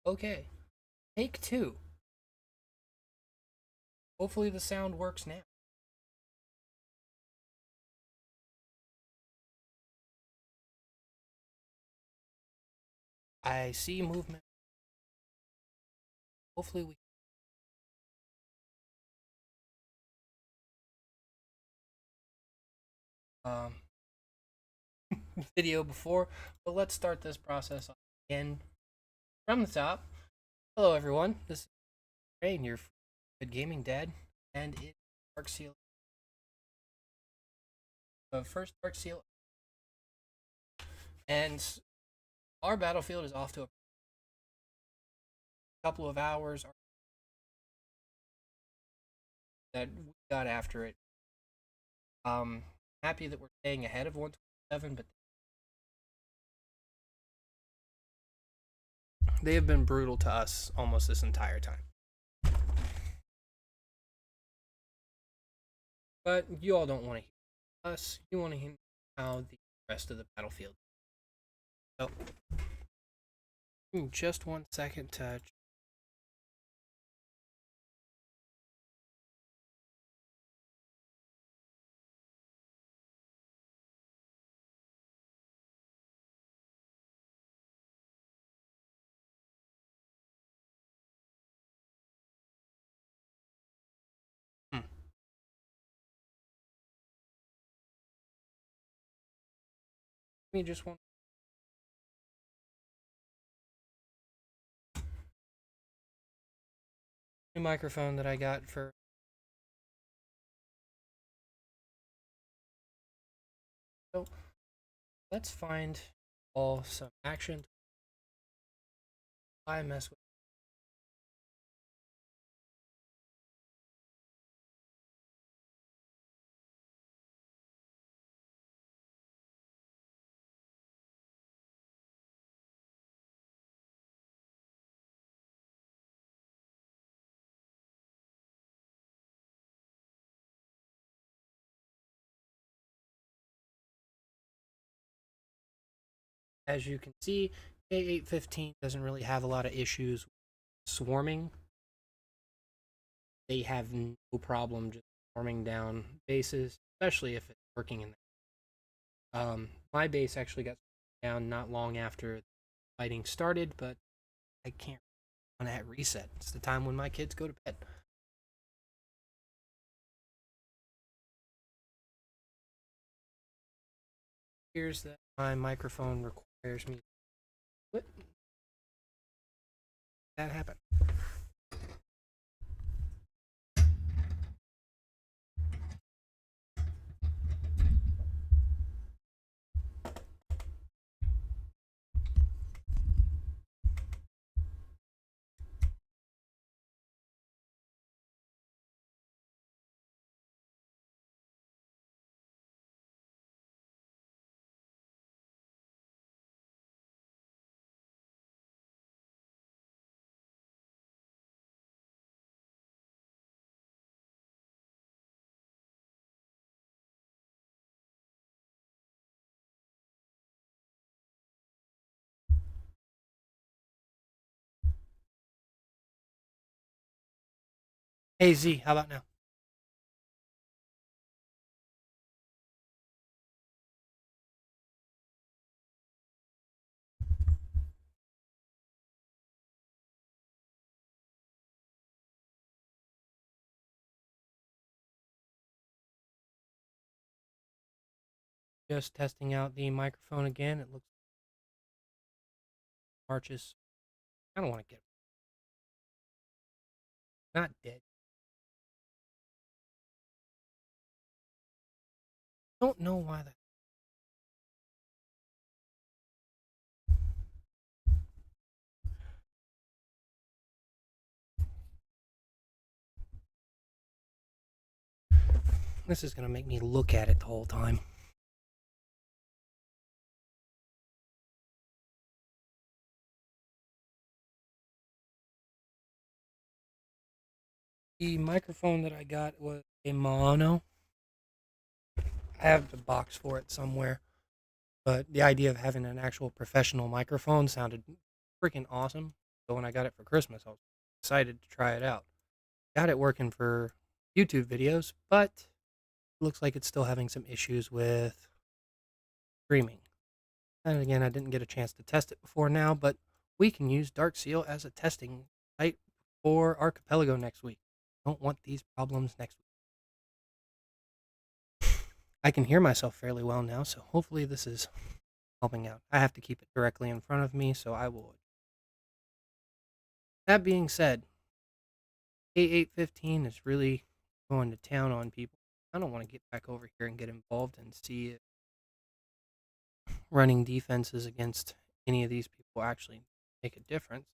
Okay, take two. Hopefully the sound works now. I see movement. Hopefully we um video before, but let's start this process again from the top. Hello everyone, this is Ray, your good gaming dad, and it's Dark Seal. First Dark Seal, and our battlefield is off to a couple of hours that we got after it. Happy that we're staying ahead of 127, but they have been brutal to us almost this entire time. But you all don't want to hear us. You want to hear how the rest of the battlefield. So, just 1 second to. Me just one. New microphone that I got for. So, let's find all some action. I mess with. As you can see, K815 doesn't really have a lot of issues swarming. They have no problem just swarming down bases, especially if it's working in there. My base actually got down not long after the fighting started, but I can't run at reset. It's the time when my kids go to bed. Here's that my microphone requires me. What? That happened. Hey Z, how about now? Just testing out the microphone again. It looks marches. I don't want to get not dead. Don't know why that. This is gonna make me look at it the whole time. The microphone that I got was a mono. I have the box for it somewhere, but the idea of having an actual professional microphone sounded freaking awesome. So when I got it for Christmas, I was excited to try it out. Got it working for YouTube videos, but it looks like it's still having some issues with streaming. And again, I didn't get a chance to test it before now, but we can use Dark Seal as a testing site for Archipelago next week. Don't want these problems next week. I can hear myself fairly well now, so hopefully this is helping out. I have to keep it directly in front of me, so I will. That being said, A815 is really going to town on people. I don't want to get back over here and get involved and see if running defenses against any of these people actually make a difference.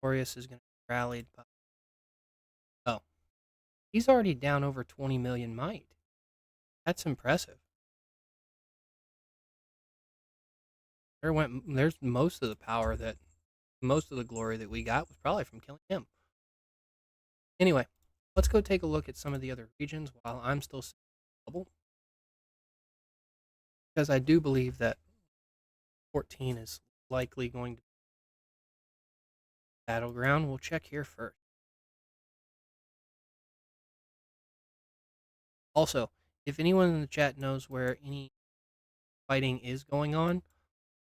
Boreas is going to be rallied by. Oh, he's already down over 20 million might. That's impressive. There's most of the power that, most of the glory that we got was probably from killing him. Anyway, let's go take a look at some of the other regions while I'm still in bubble. Because I do believe that 14 is likely going to be battleground. We'll check here first. Also, if anyone in the chat knows where any fighting is going on,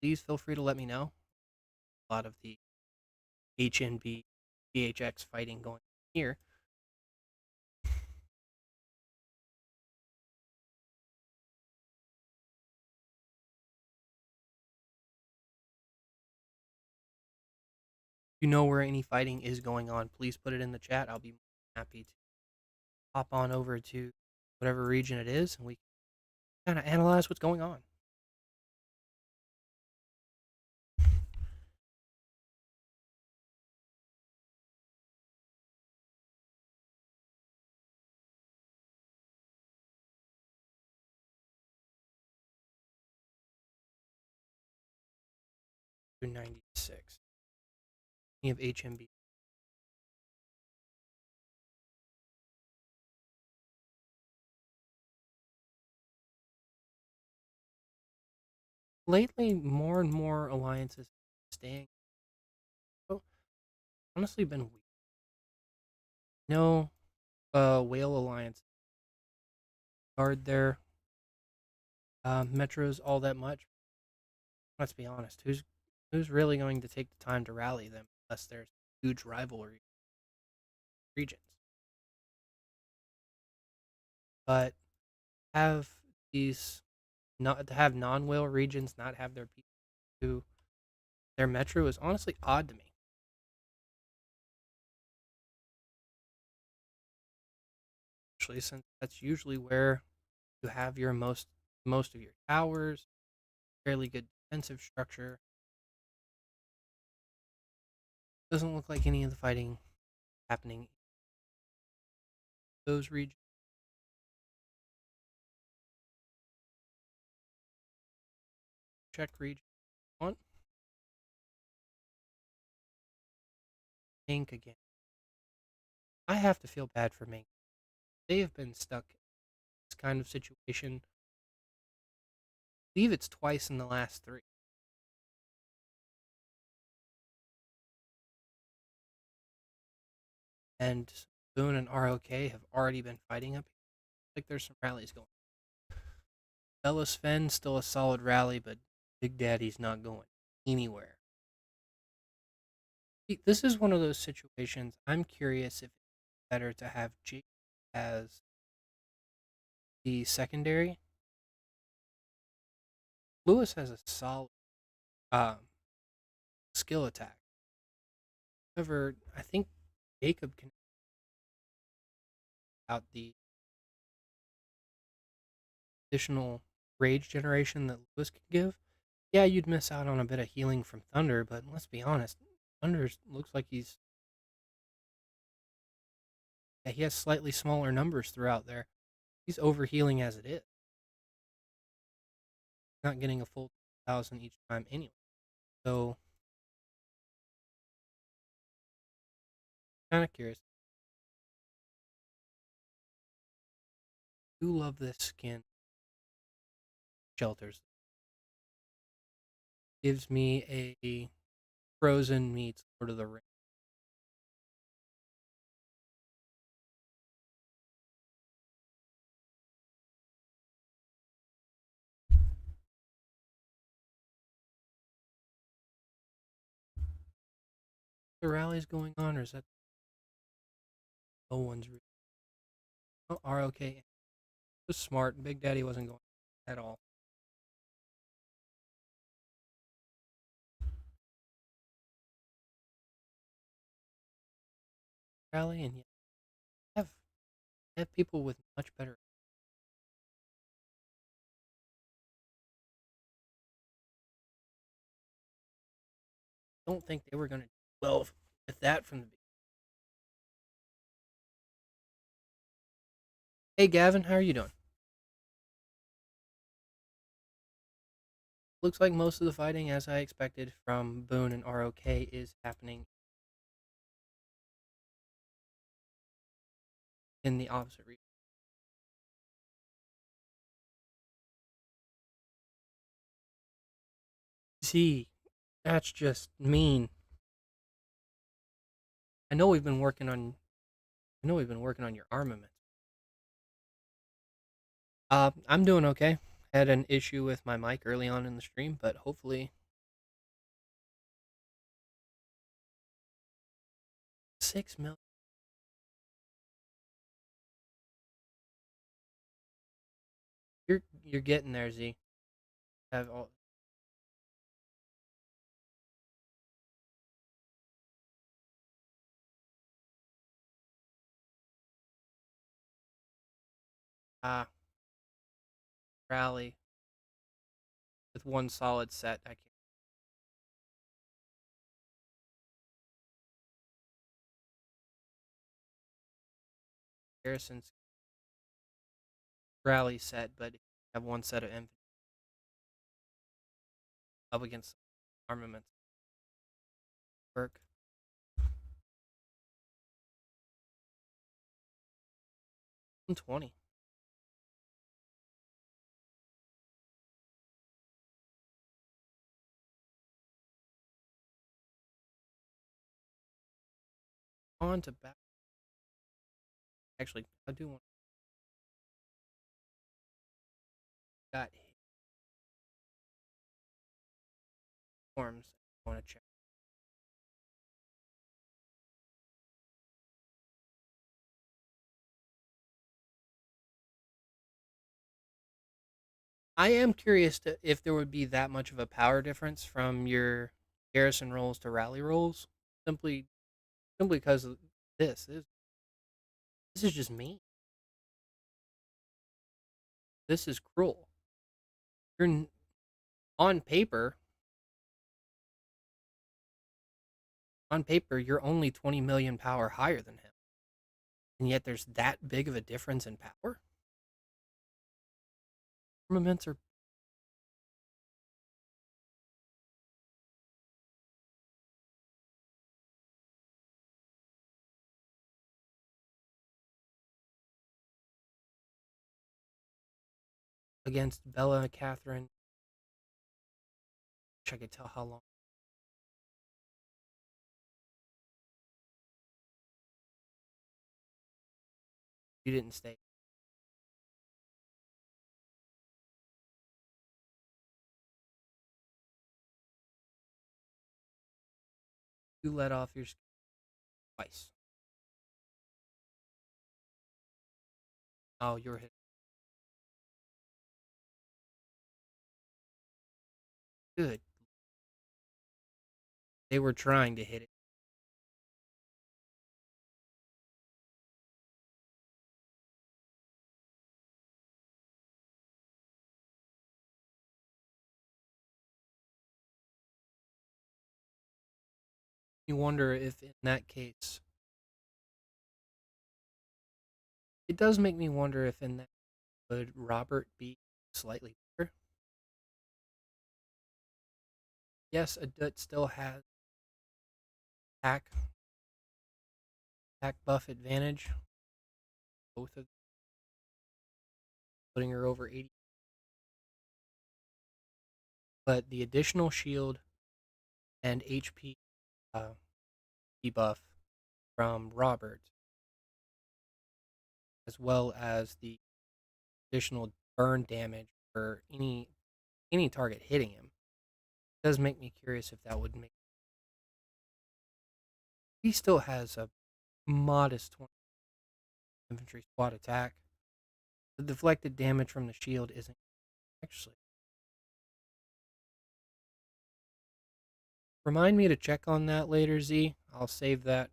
please feel free to let me know. A lot of the HNB, PHX fighting going on here. If you know where any fighting is going on, please put it in the chat. I'll be happy to hop on over to whatever region it is and we can kind of analyze what's going on. $296. Any of HMB. Lately, more and more alliances staying. So, honestly, been weak. No whale alliance guard their metros all that much. Let's be honest. Who's really going to take the time to rally them unless there's huge rivalry regions? But have these not to have non-whale regions not have their people to their metro is honestly odd to me. Especially since that's usually where you have your most of your towers, fairly good defensive structure. Doesn't look like any of the fighting happening in those regions. Check region 1. Mink again. I have to feel bad for Mink. They have been stuck in this kind of situation. I believe it's twice in the last 3. And Boone and ROK have already been fighting up here. Like there's some rallies going. Bella Sven still a solid rally, but Big Daddy's not going anywhere. This is one of those situations. I'm curious if it's better to have Jake as the secondary. Lewis has a solid skill attack. However, I think Jacob can out the additional rage generation that Lewis can give. Yeah, you'd miss out on a bit of healing from Thunder, but let's be honest, Thunder looks like he has slightly smaller numbers throughout there. He's overhealing as it is. Not getting a full 1,000 each time anyway. So, kind of curious. I do love this skin. Shelters. Gives me a Frozen meets Lord of the Rings. The rally's going on, or is that no one's reading? Oh, ROK. It was smart. Big Daddy wasn't going at all. Rally, and yet have have people with much better. Don't think they were going to do well with that from the beginning. Hey Gavin, how are you doing? Looks like most of the fighting, as I expected from Boone and ROK, is happening in the opposite region. See, that's just mean. I know we've been working on. I know we've been working on your armament. I'm doing okay. Had an issue with my mic early on in the stream, but hopefully 6 million. You're getting there, Z. Have all rally with one solid set. I can't. Garrison's rally set, but if you have one set of infantry up against armaments work. 120. On to back. Actually, I do want got forms. I want to check. I am curious if there would be that much of a power difference from your garrison rolls to rally rolls. Simply, simply because of this is just mean. This is cruel. You're on paper. On paper, you're only 20 million power higher than him, and yet there's that big of a difference in power. Armaments are against Bella and Catherine. Wish I could tell how long. You didn't stay. You let off your twice. Oh, you were hit. Good. They were trying to hit it. You wonder if, in that case, it does make me wonder if, in that, would Robert be slightly better? Yes, Adut still has attack buff advantage. Both of putting her over 80. But the additional shield and HP debuff from Robert, as well as the additional burn damage for any target hitting him. It does make me curious if that would make. He still has a modest 20 infantry squad attack. The deflected damage from the shield isn't actually. Remind me to check on that later, Z. I'll save that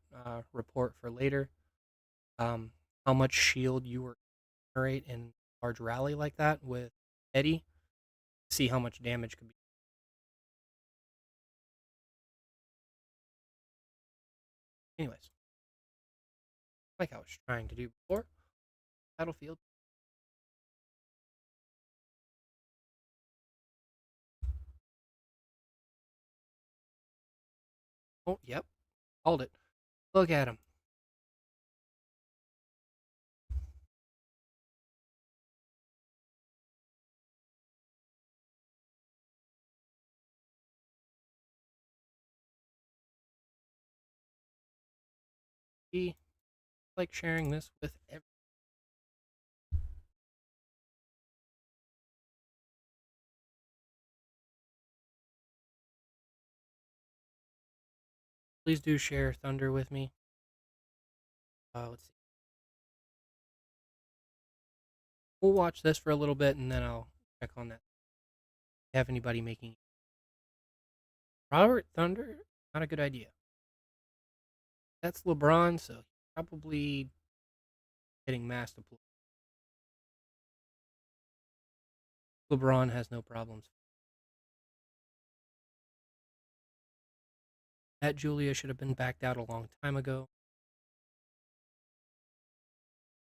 report for later. How much shield you were generate in a large rally like that with Eddie. See how much damage could be. Anyways, like I was trying to do before, battlefield. Oh, yep, called it. Look at him. He like sharing this with everyone. Please do share Thunder with me. Let's see. We'll watch this for a little bit and then I'll check on that. Have anybody making Robert Thunder? Not a good idea. That's LeBron, so he's probably hitting mass deploy. LeBron has no problems. That Julia should have been backed out a long time ago.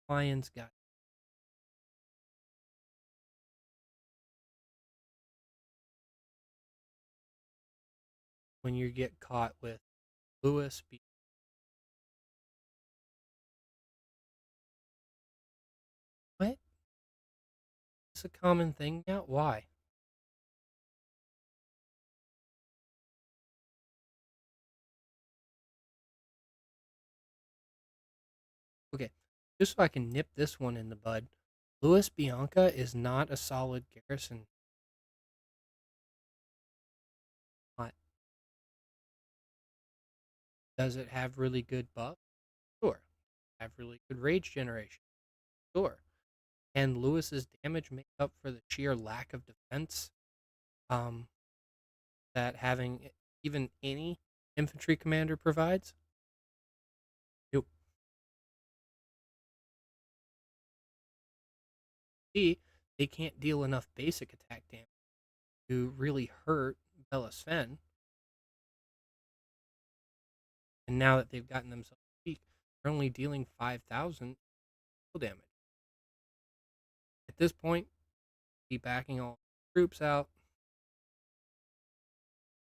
Lions got when you get caught with Lewis. What? It's a common thing now. Why? Okay, just so I can nip this one in the bud. Louis Bianca is not a solid Garrison. Does it have really good buff? Sure. Have really good rage generation? Sure. Can Lewis's damage make up for the sheer lack of defense um, that having even any infantry commander provides? Nope. See, they can't deal enough basic attack damage to really hurt Bella Sven. And now that they've gotten themselves weak, they're only dealing 5,000 damage. At this point, be backing all troops out.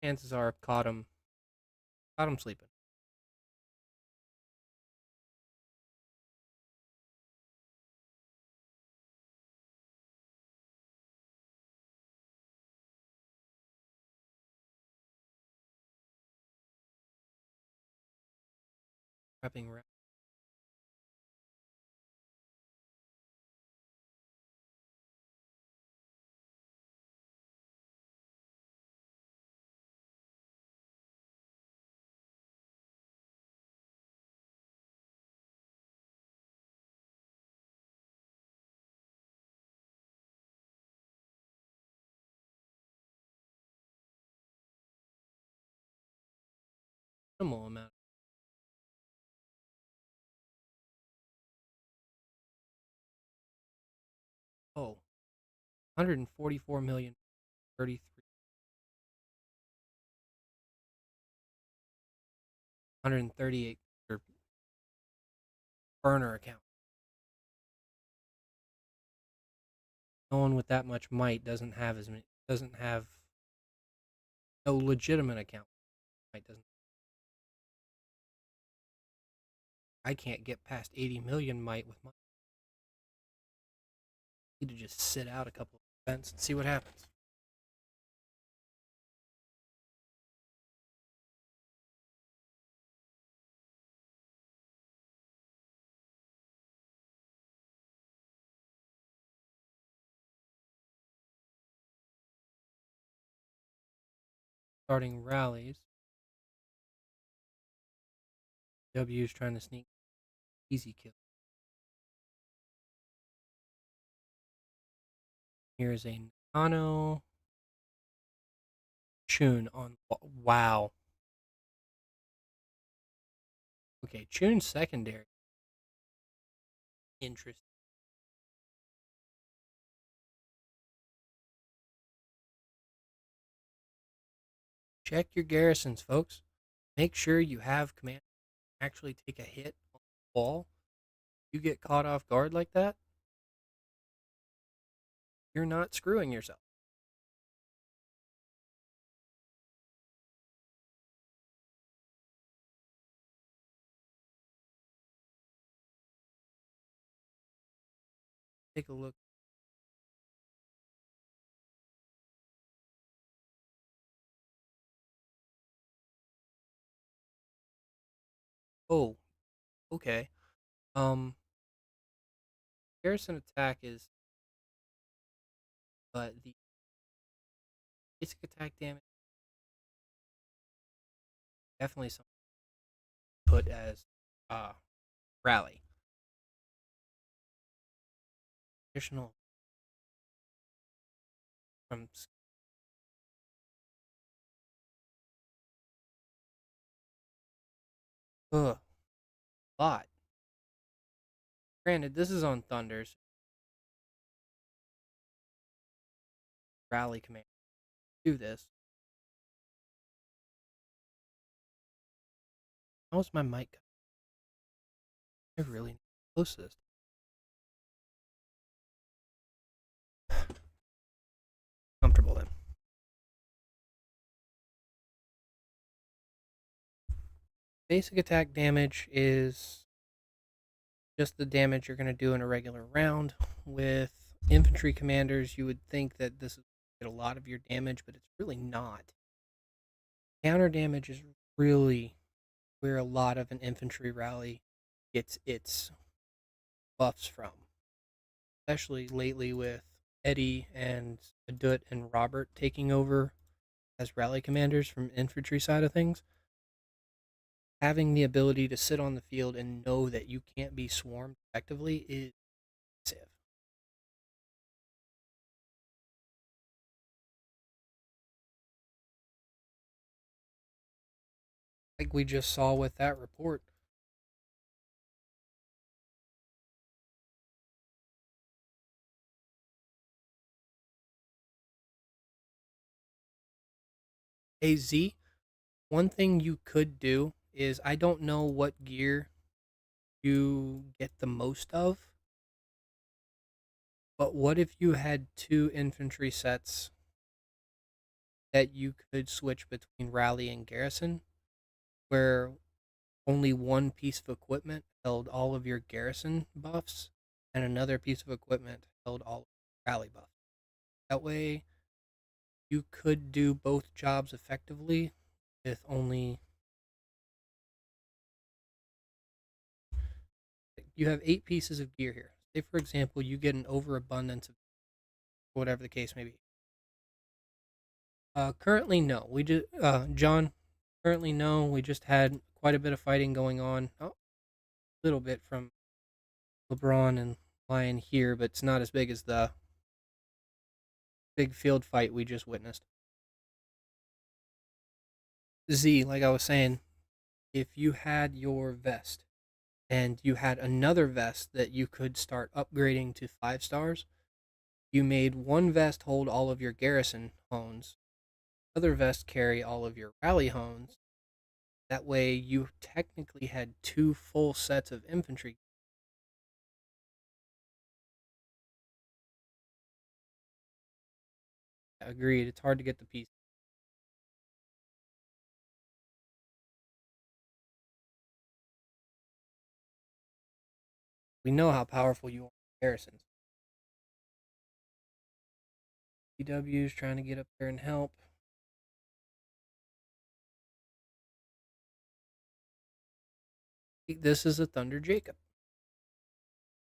Chances are caught him sleeping. Prepping around. Minimal amount. Oh, 144 million, 33, 138 burner account. No one with that much might doesn't have no legitimate account. Might doesn't. I can't get past 80 million might with my. Need to just sit out a couple of events and see what happens. starting rallies. W is trying to sneak easy kill. Here's a Nano Chun on. Wow. Okay, Chun's secondary. Interesting. Check your garrisons, folks. Make sure you have command actually take a hit on the wall. You get caught off guard like that, you're not screwing yourself. Take a look. Oh, okay. Garrison attack is, but the basic attack damage definitely something put as rally. Additional from ugh, lot. Granted, this is on Thunders. Rally command. Do this. How's my mic? I really need to close this. Comfortable then. Basic attack damage is just the damage you're going to do in a regular round. With infantry commanders, you would think that this would get a lot of your damage, but it's really not. Counter damage is really where a lot of an infantry rally gets its buffs from, especially lately with Eddie and Adut and Robert taking over as rally commanders from infantry side of things. Having the ability to sit on the field and know that you can't be swarmed effectively is massive. Like we just saw with that report. AZ, one thing you could do is I don't know what gear you get the most of, but what if you had two infantry sets that you could switch between rally and garrison, where only one piece of equipment held all of your garrison buffs and another piece of equipment held all of your rally buffs. That way you could do both jobs effectively with only, you have 8 pieces of gear here. Say for example you get an overabundance of whatever the case may be. Currently no. We just John, currently no. We just had quite a bit of fighting going on. Oh, a little bit from LeBron and Lion here, but it's not as big as the big field fight we just witnessed. Z, like I was saying, if you had your vest and you had another vest that you could start upgrading to 5 stars, you made one vest hold all of your garrison hones, other vest carry all of your rally hones. That way you technically had 2 full sets of infantry. Agreed, it's hard to get the piece. We know how powerful you are in garrisons. PW's trying to get up there and help. This is a Thunder Jacob.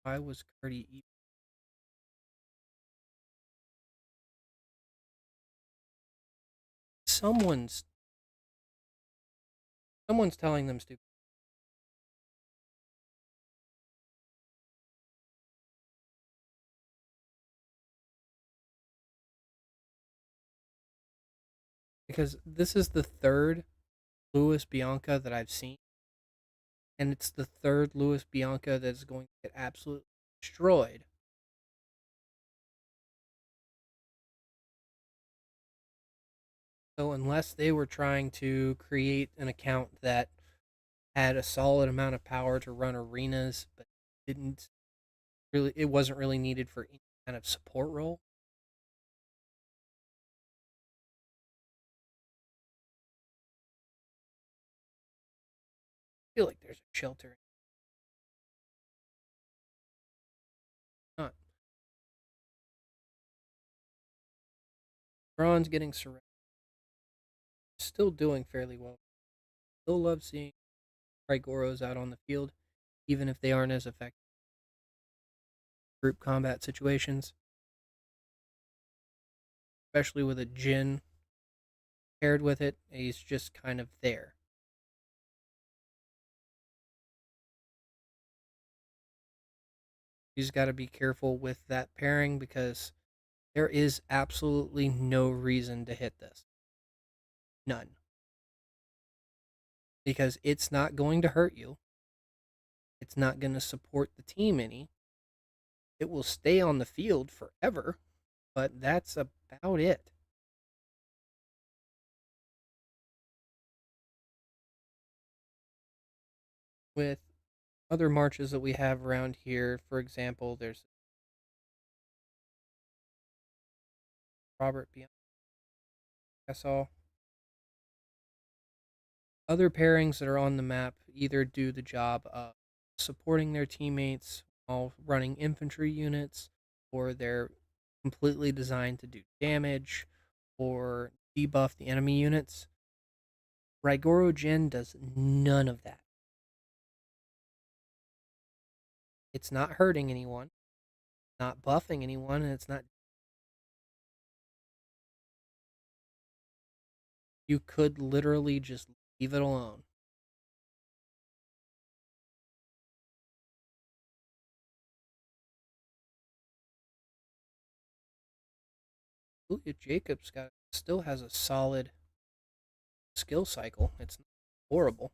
Why was Curdy even? Someone's Someone's telling them stupid. Because this is the third Lewis Bianca that I've seen, and it's the third Lewis Bianca that's going to get absolutely destroyed. So unless they were trying to create an account that had a solid amount of power to run arenas, but didn't really, it wasn't really needed for any kind of support role. I feel like there's a shelter. Not. Braun's getting surrounded. Still doing fairly well. Still love seeing Goros out on the field, even if they aren't as effective in group combat situations, especially with a Jin paired with it. He's just kind of there. You just got to be careful with that pairing because there is absolutely no reason to hit this. None. Because it's not going to hurt you. It's not going to support the team any. It will stay on the field forever, but that's about it. With other marches that we have around here, for example, there's Robert Bianca. I saw other pairings that are on the map either do the job of supporting their teammates while running infantry units, or they're completely designed to do damage or debuff the enemy units. Raigoro Jin does none of that. It's not hurting anyone, not buffing anyone, and it's not. You could literally just leave it alone. Julia Jacobs still has a solid skill cycle. It's not horrible.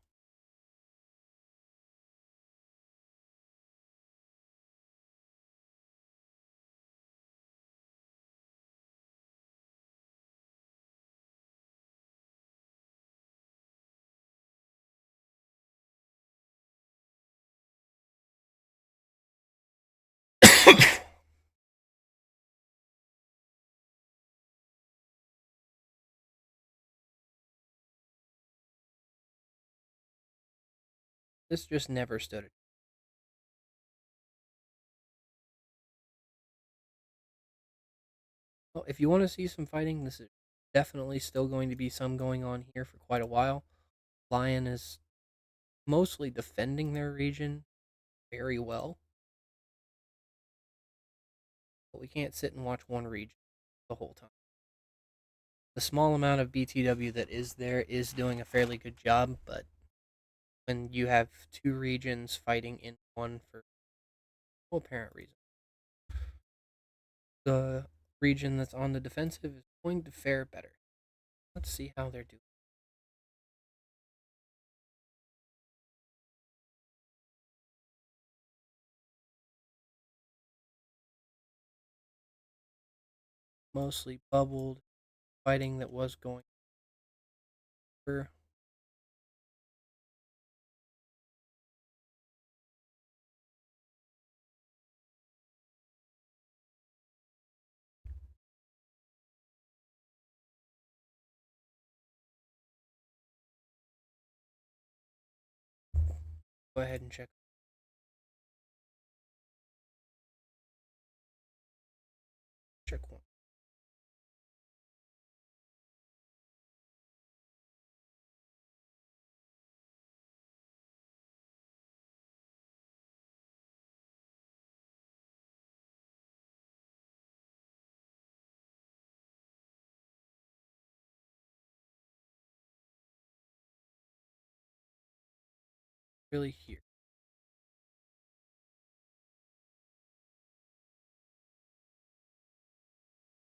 This just never stood it. Well, if you want to see some fighting, this is definitely still going to be some going on here for quite a while. Lion is mostly defending their region very well, but we can't sit and watch one region the whole time. The small amount of BTW that is there is doing a fairly good job, but when you have two regions fighting in one for no apparent reason, the region that's on the defensive is going to fare better. Let's see how they're doing. Mostly bubbled fighting that was going for. Go ahead and check one. really here.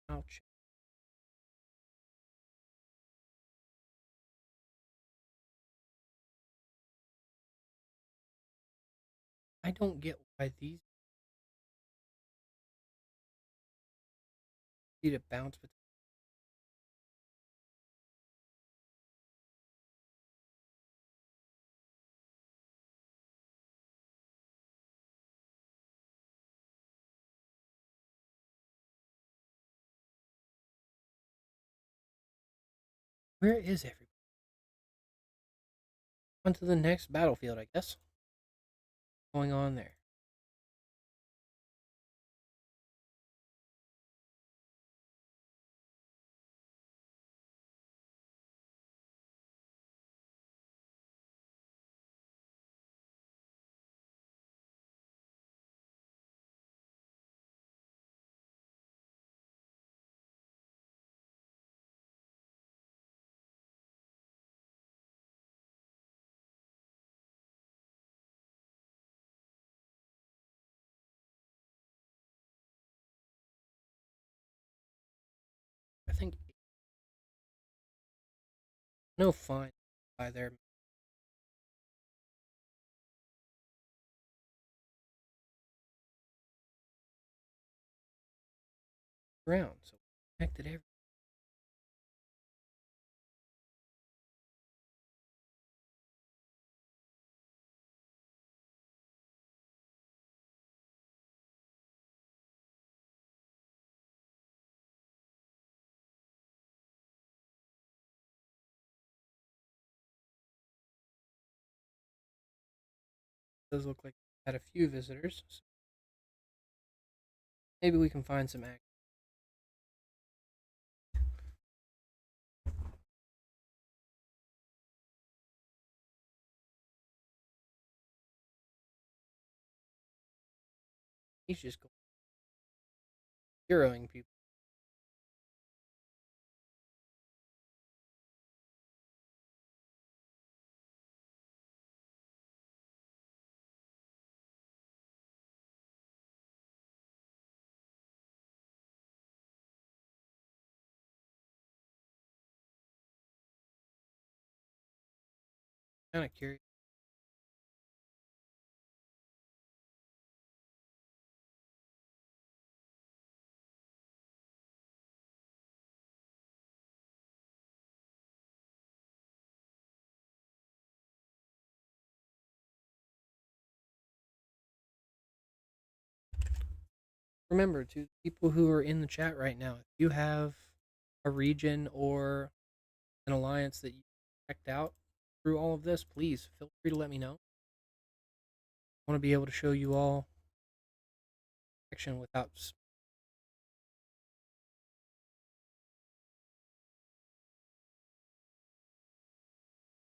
I'll check. I don't get why these need to bounce between. Where is everybody? On to the next battlefield, I guess. What's going on there? I think no fine by their ground, so connected every. Does look like we had a few visitors. So maybe we can find some action. He's just going heroing people. Kind of curious. Remember, to people who are in the chat right now, if you have a region or an alliance that you checked out through all of this, please feel free to let me know. I want to be able to show you all action without.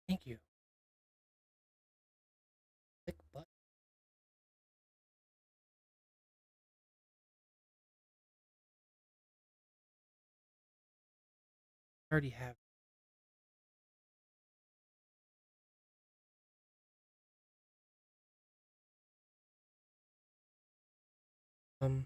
Thank you. Click button. I already have. Um,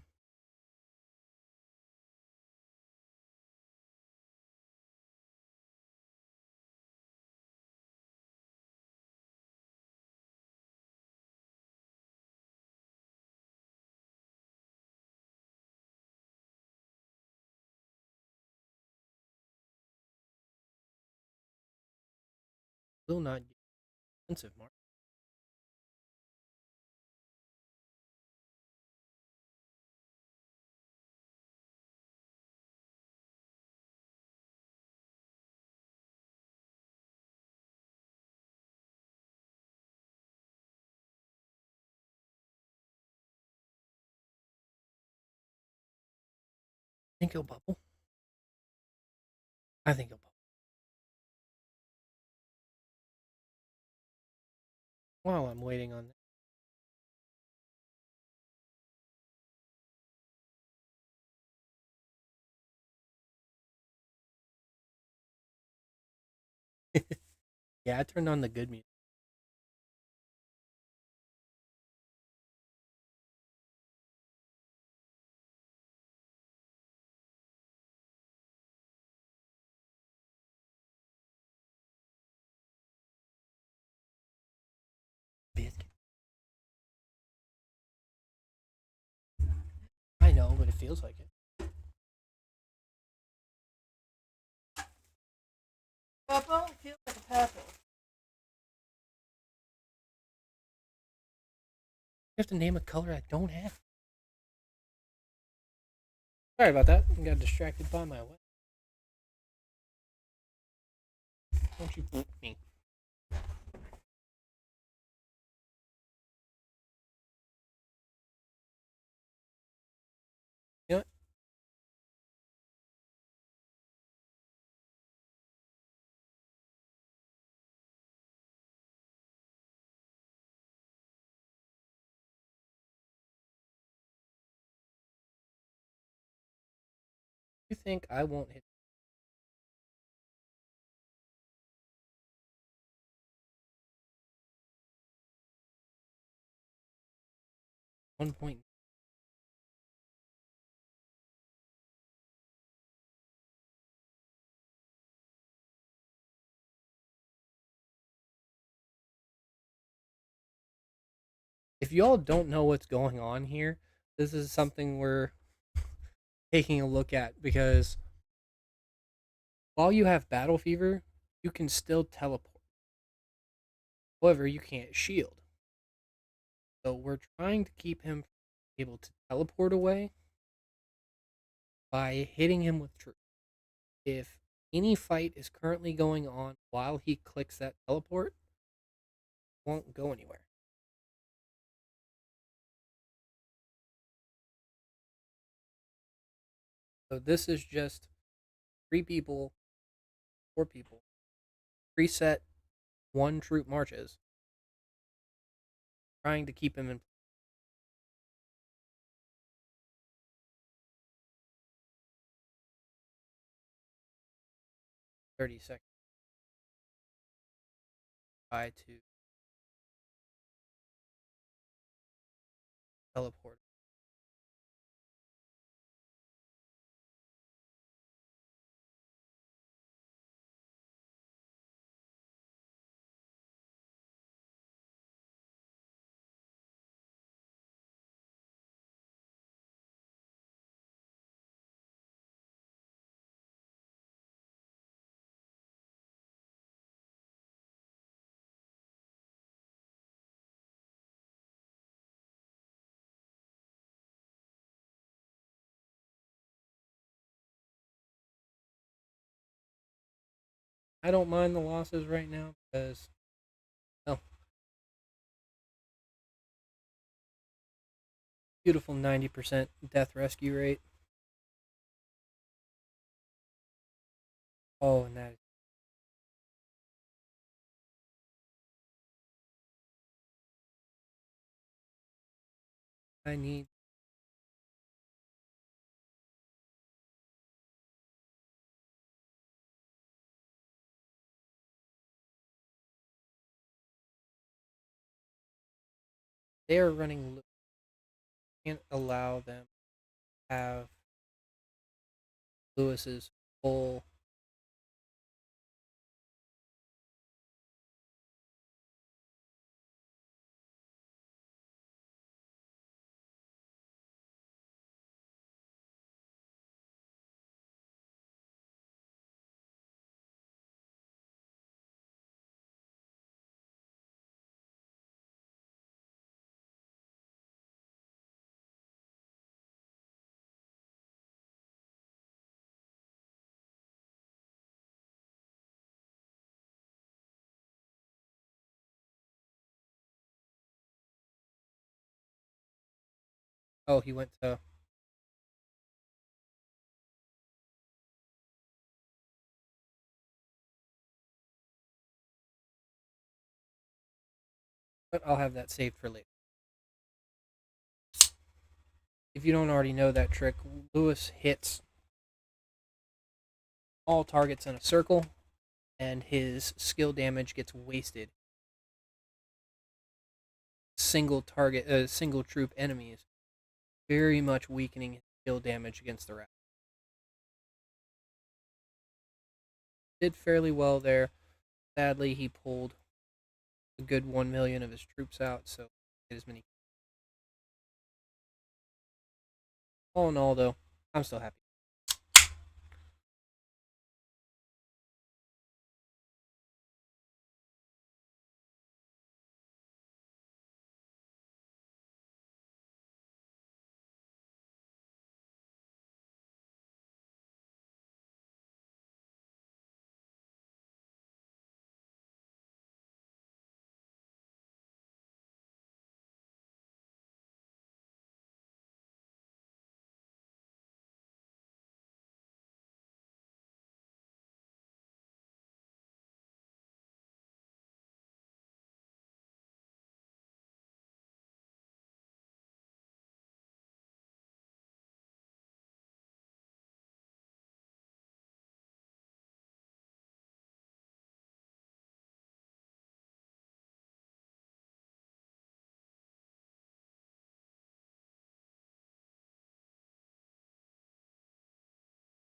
will not get expensive mark. Think he'll bubble? I think he'll bubble. While I'm waiting on that. Yeah, I turned on the good music. feels like it. Purple? It feels like a purple. You have to name a color I don't have. Sorry about that. I got distracted by my what? Don't you me. You know what? You think I won't hit 1 point? If y'all don't know what's going on here, this is something we're taking a look at because while you have battle fever, you can still teleport. However, you can't shield. So we're trying to keep him able to teleport away by hitting him with troops. If any fight is currently going on while he clicks that teleport, it won't go anywhere. So this is just 3 people, 4 people, preset 1 troop marches, trying to keep him in 30 seconds. Try to teleport. I don't mind the losses right now because, oh, beautiful 90% death rescue rate. Oh, and that I need. They are running. Can't allow them to have Lewis's full. Oh, he went to. But I'll have that saved for later. If you don't already know that trick, Lewis hits all targets in a circle, and his skill damage gets wasted. Single target, single troop enemies, very much weakening his skill damage against the rest. Did fairly well there. Sadly, he pulled a good 1 million of his troops out, so get as many. All in all, though, I'm still happy.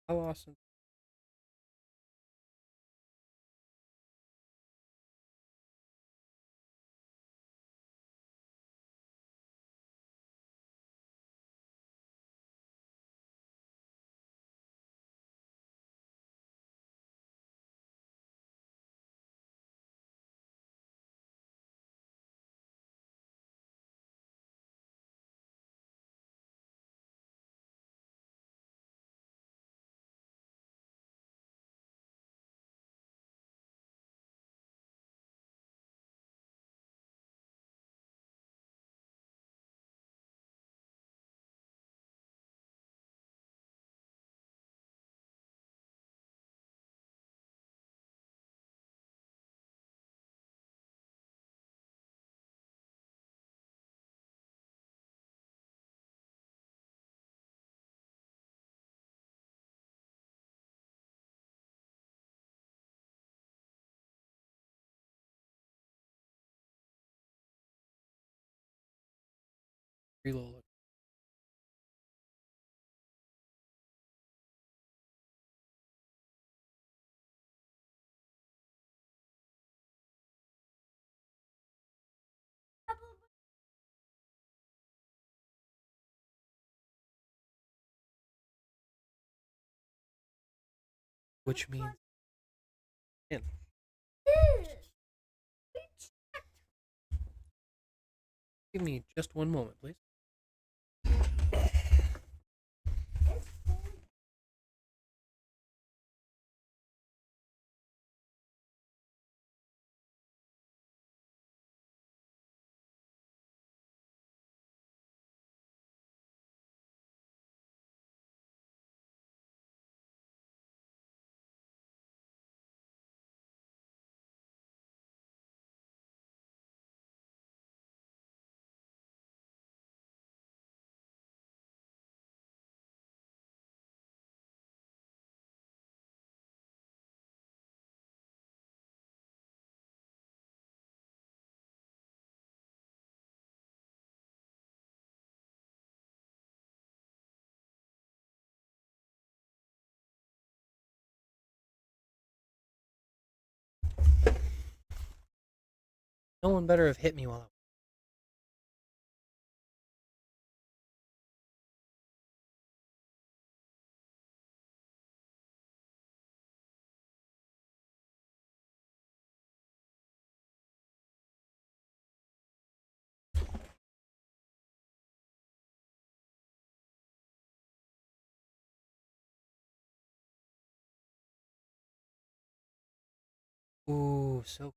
How awesome. Reload. Which means in. Give me just one moment, please. No one better have hit me while I. Ooh, so.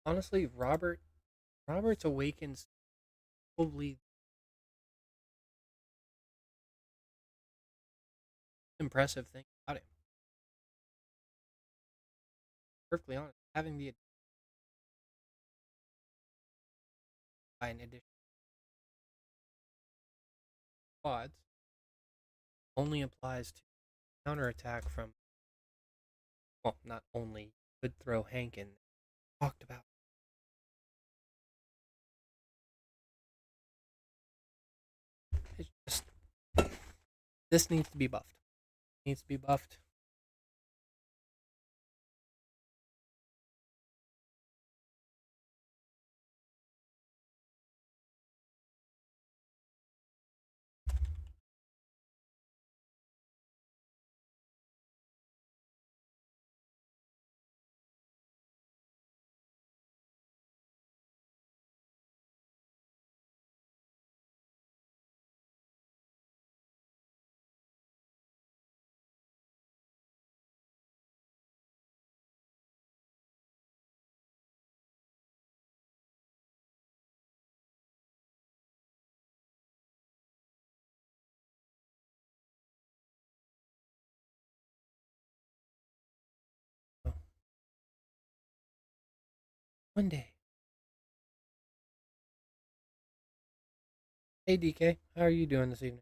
Honestly, Robert's Awakens probably impressive thing about him. Perfectly honest, having the by an additional quads only applies to counterattack from, well, not only, you could throw Hank in. Talked about. It's just, this needs to be buffed. Needs to be buffed. So, one day. Hey DK, how are you doing this evening?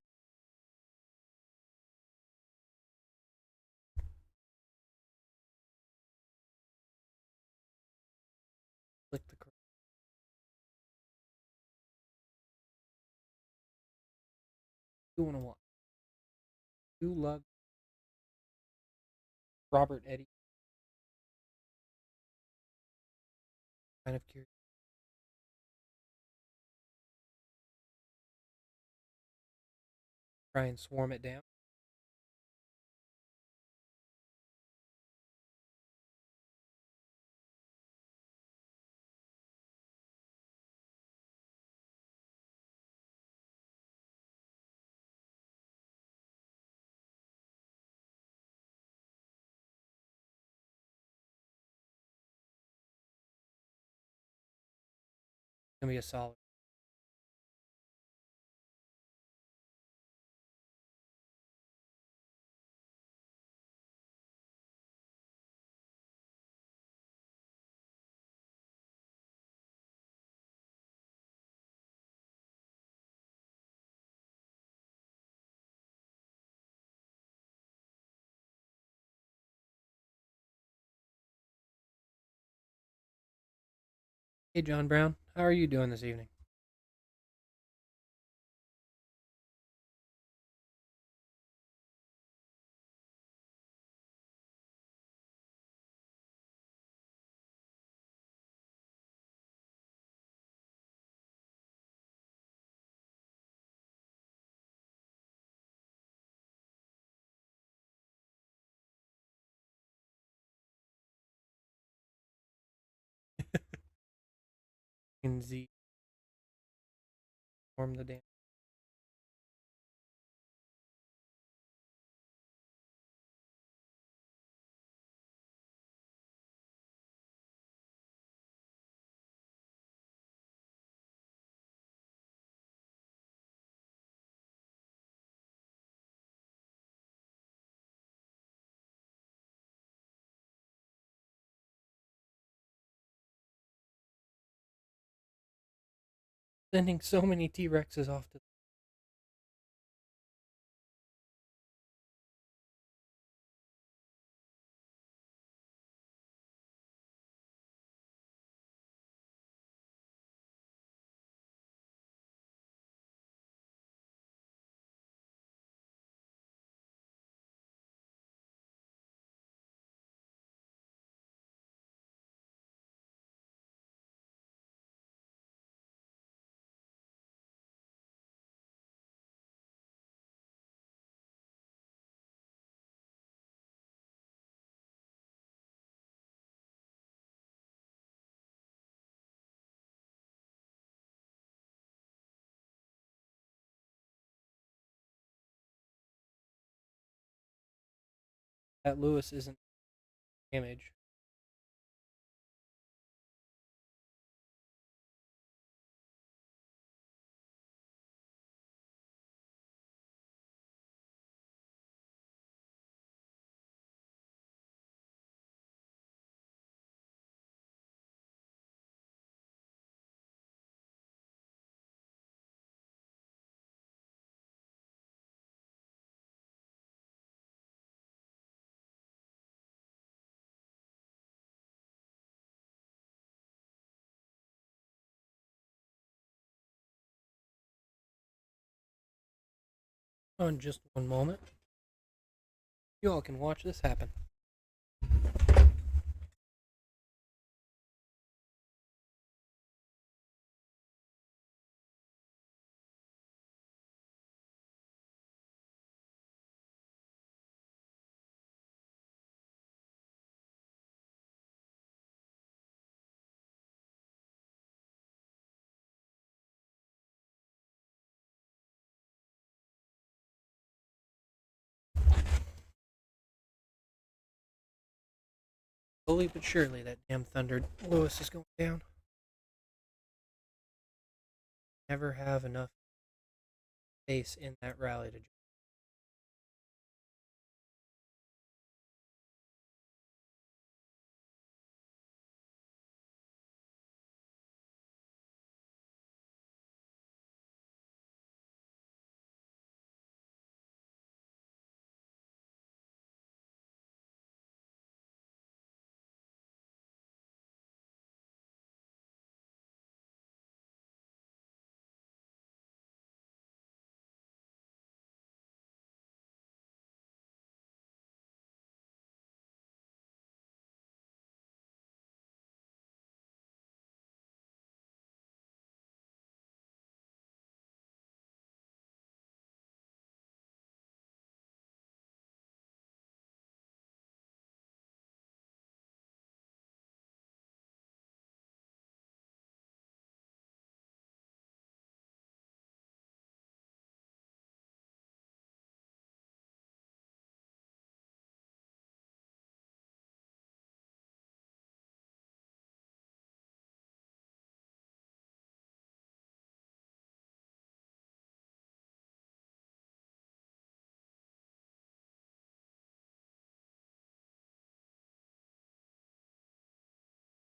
Click the correct. You want to watch? You love Robert Eddie. Kind of curious. Try and swarm it down. It's gonna be a solid. Hey John Brown, how are you doing this evening? In Z, swarm the damn. Sending so many T Rexes off to. That Lewis isn't damage. On just one moment. You all can watch this happen. Slowly but surely, that damn Thunder Lewis is going down. Never have enough space in that rally to.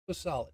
Was solid.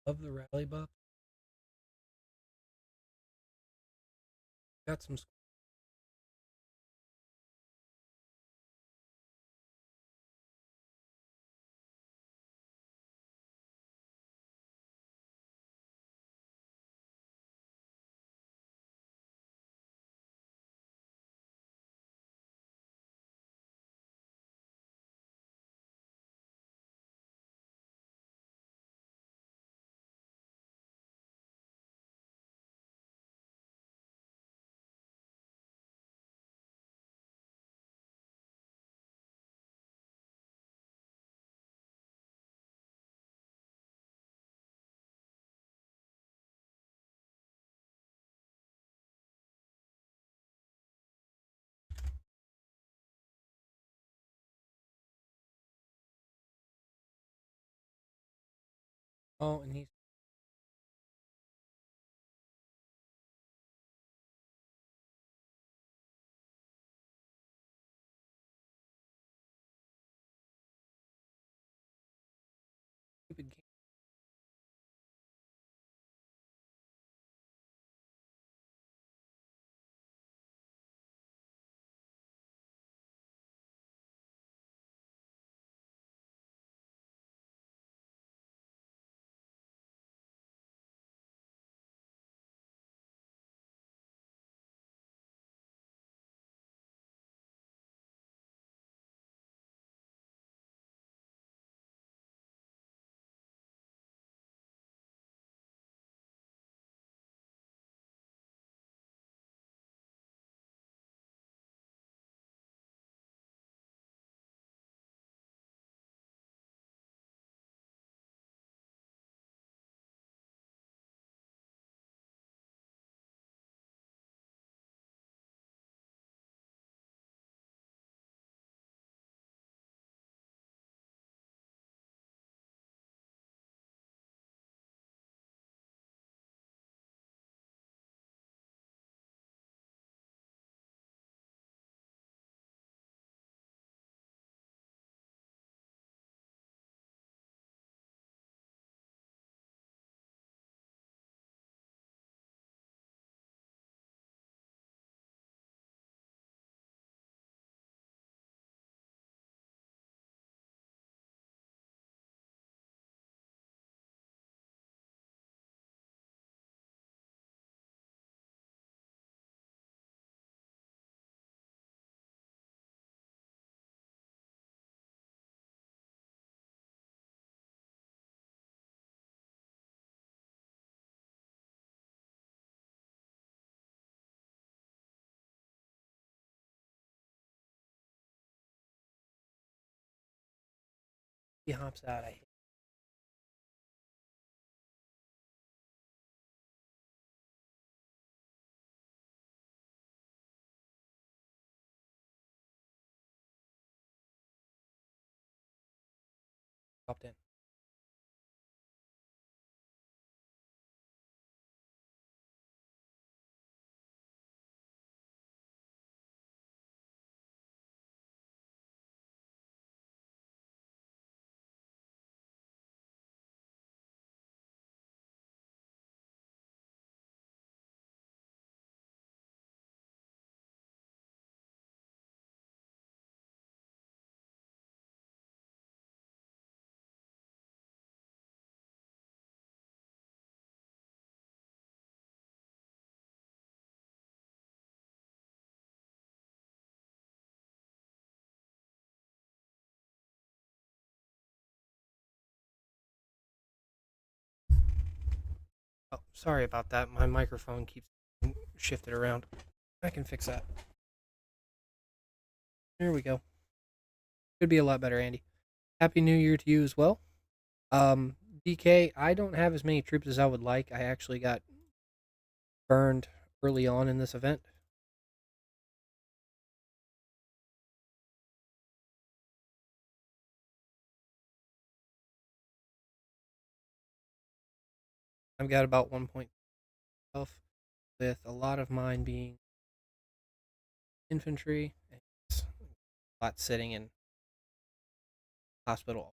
Love the rally buff. Got some. Oh, and he's stupid. He hops out. I hit. Popped in. Oh, sorry about that. My microphone keeps shifted around. I can fix that. There we go. Could be a lot better, Andy. Happy New Year to you as well. Um, DK, I don't have as many troops as I would like. I actually got burned early on in this event. I've got about 1 point health, with a lot of mine being infantry and a lot sitting in hospital.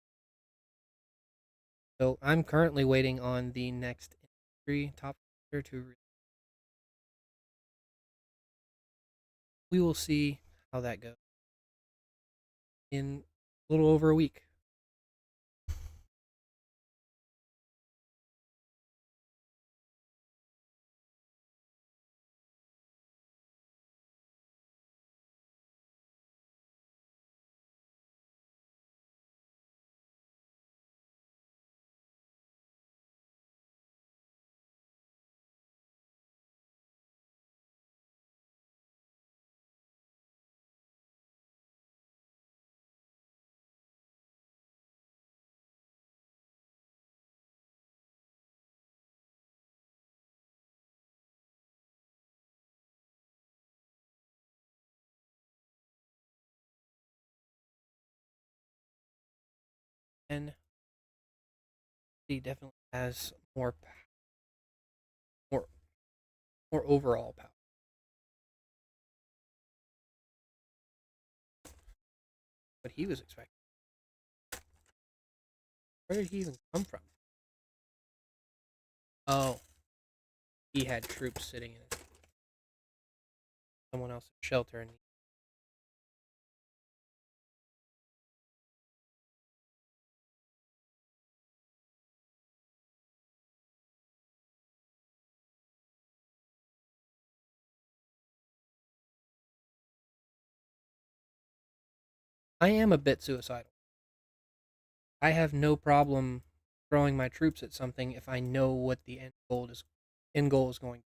So I'm currently waiting on the next infantry top to. We will see how that goes in a little over a week. And he definitely has more, more overall power. But he was expecting. Where did he even come from? Oh, he had troops sitting in someone else's shelter, and I am a bit suicidal. I have no problem throwing my troops at something if I know what the end goal is going.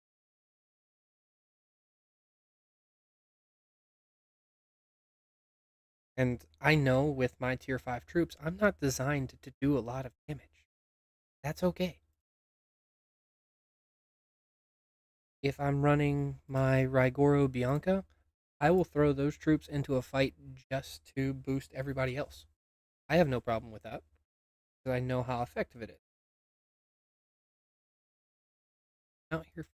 And I know with my tier 5 troops, I'm not designed to do a lot of damage. That's okay. If I'm running my Rigoro Bianca, I will throw those troops into a fight just to boost everybody else. I have no problem with that because I know how effective it is. Out here,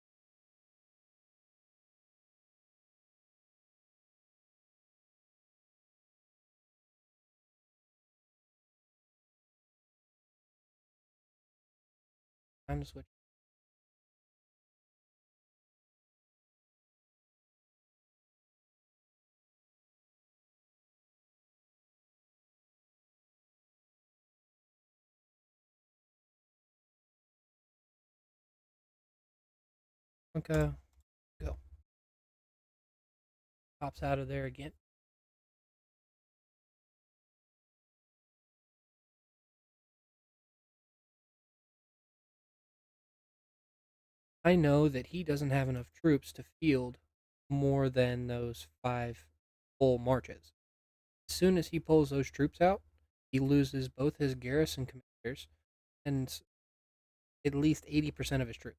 time to switch. Okay, go. Pops out of there again. I know that he doesn't have enough troops to field more than those 5 full marches. As soon as he pulls those troops out, he loses both his garrison commanders and at least 80% of his troops.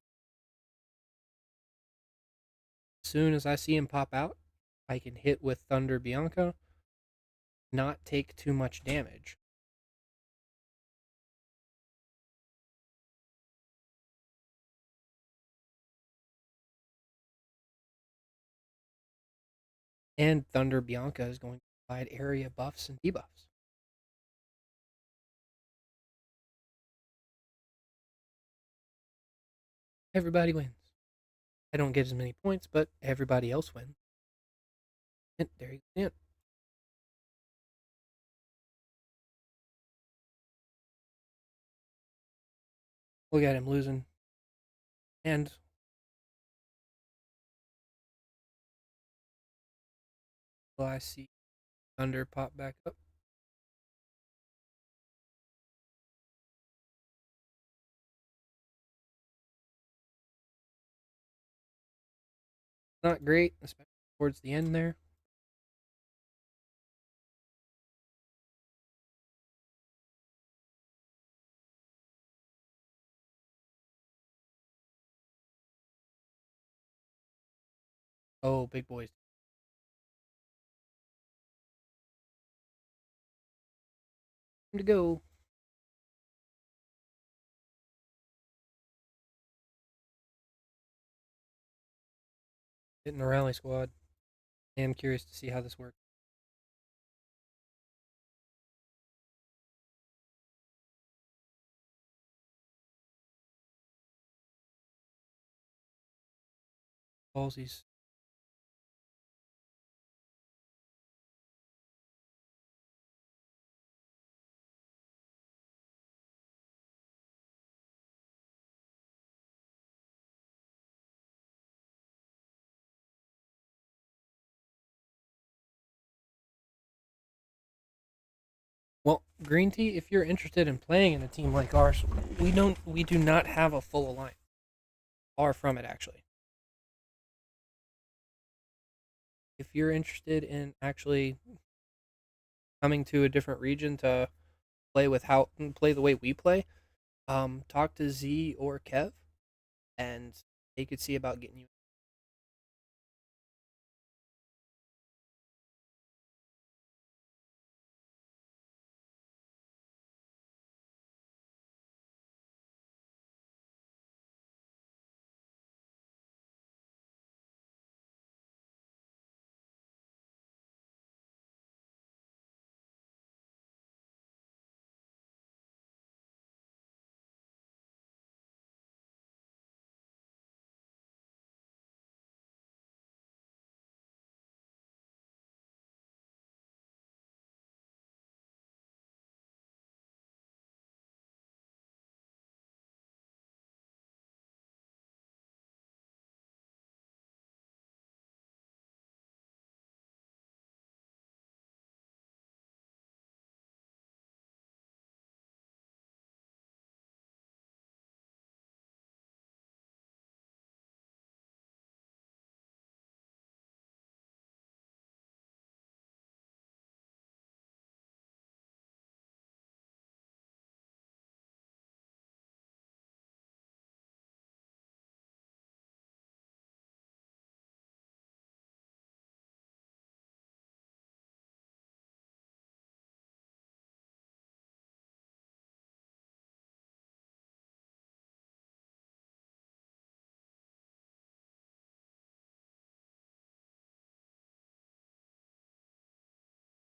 As soon as I see him pop out, I can hit with Thunder Bianca, not take too much damage. And Thunder Bianca is going to provide area buffs and debuffs. Everybody wins. I don't get as many points, but everybody else wins. And there you go. Look at him losing. And I see Thunder pop back up. Not great, especially towards the end there. Oh, big boys. Time to go. Hitting the rally squad. I am curious to see how this works. Ballsies. Well, Green Tea, if you're interested in playing in a team like ours, we do not have a full alliance. Far from it, actually. If you're interested in actually coming to a different region to play the way we play, talk to Z or Kev, and they could see about getting you.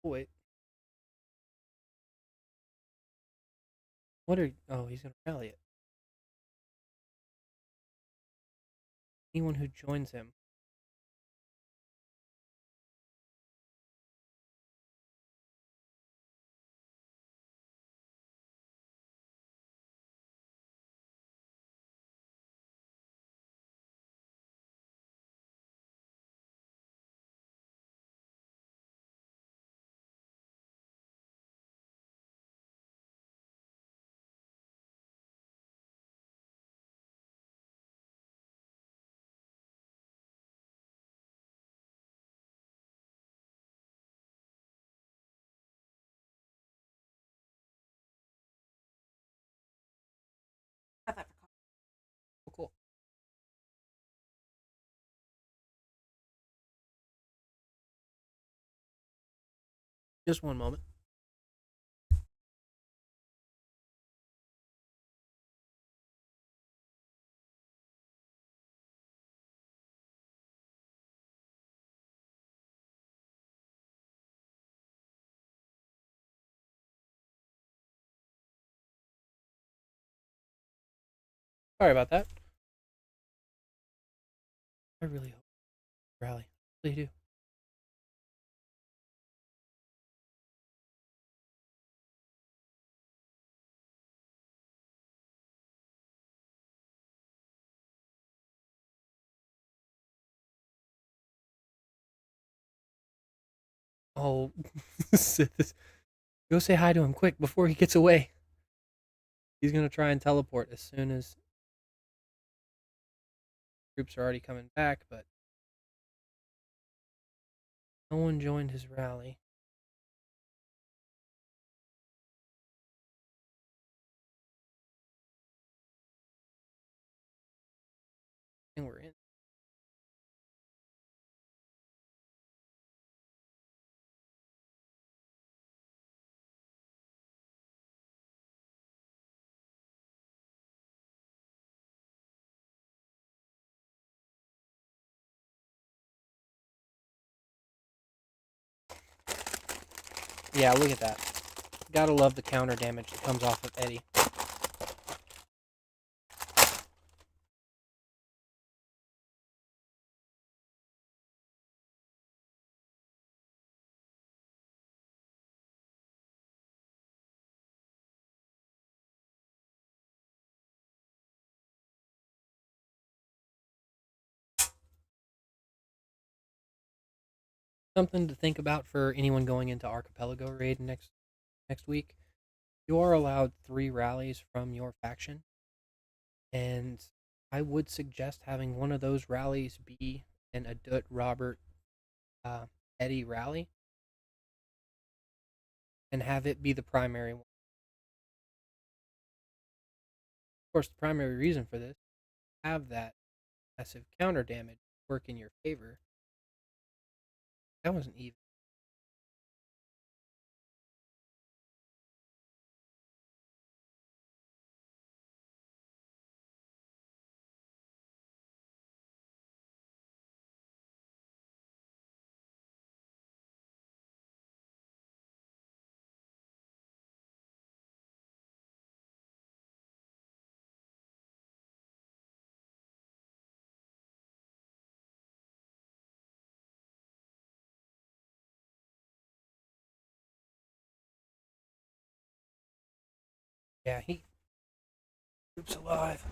Oh, wait, what are? Oh, he's gonna rally it. Anyone who joins him. Just one moment. Sorry about that. I really hope rally. Really do. Oh, go say hi to him quick before he gets away. He's gonna try and teleport as soon as troops are already coming back, but no one joined his rally. And we're in. Yeah, look at that. Gotta love the counter damage that comes off of Eddie. Something to think about for anyone going into Archipelago raid next week. You are allowed 3 rallies from your faction, and I would suggest having one of those rallies be an Adut Robert uh, Eddie rally, and have it be the primary one. Of course, the primary reason for this, have that massive counter damage work in your favor. That wasn't even. Yeah, he troops alive.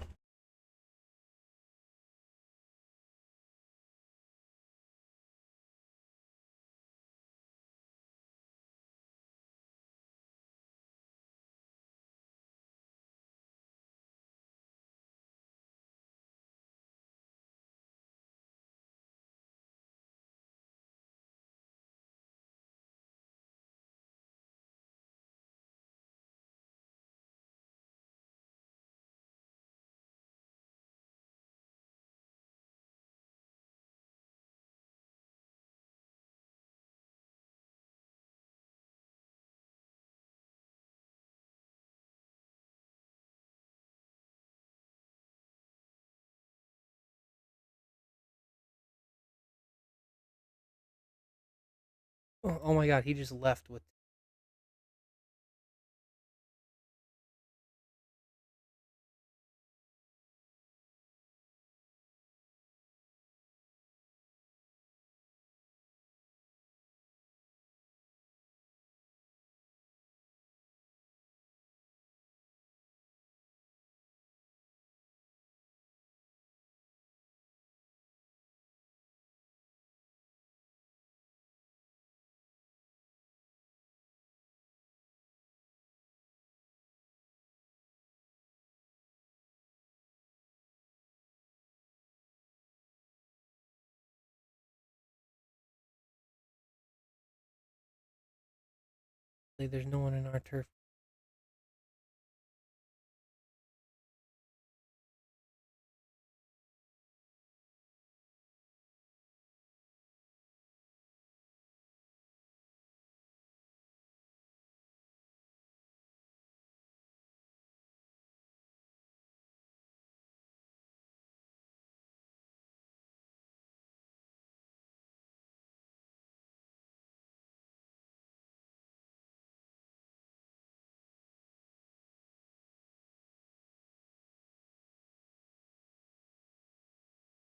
Oh my god, he just left with. There's no one in our turf.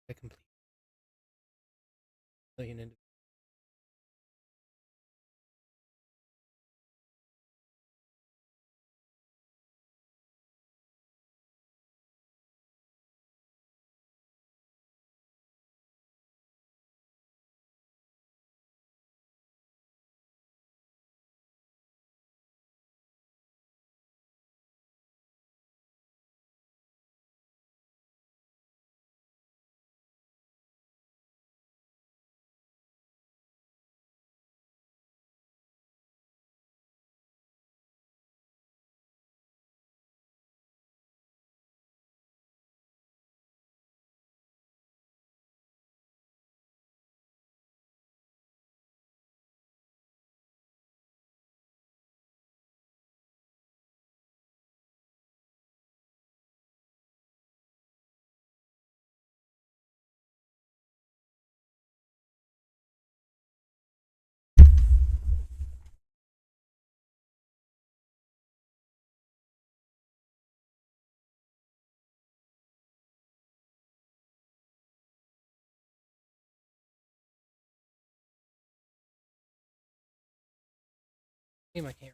a complete million individuals. I can't.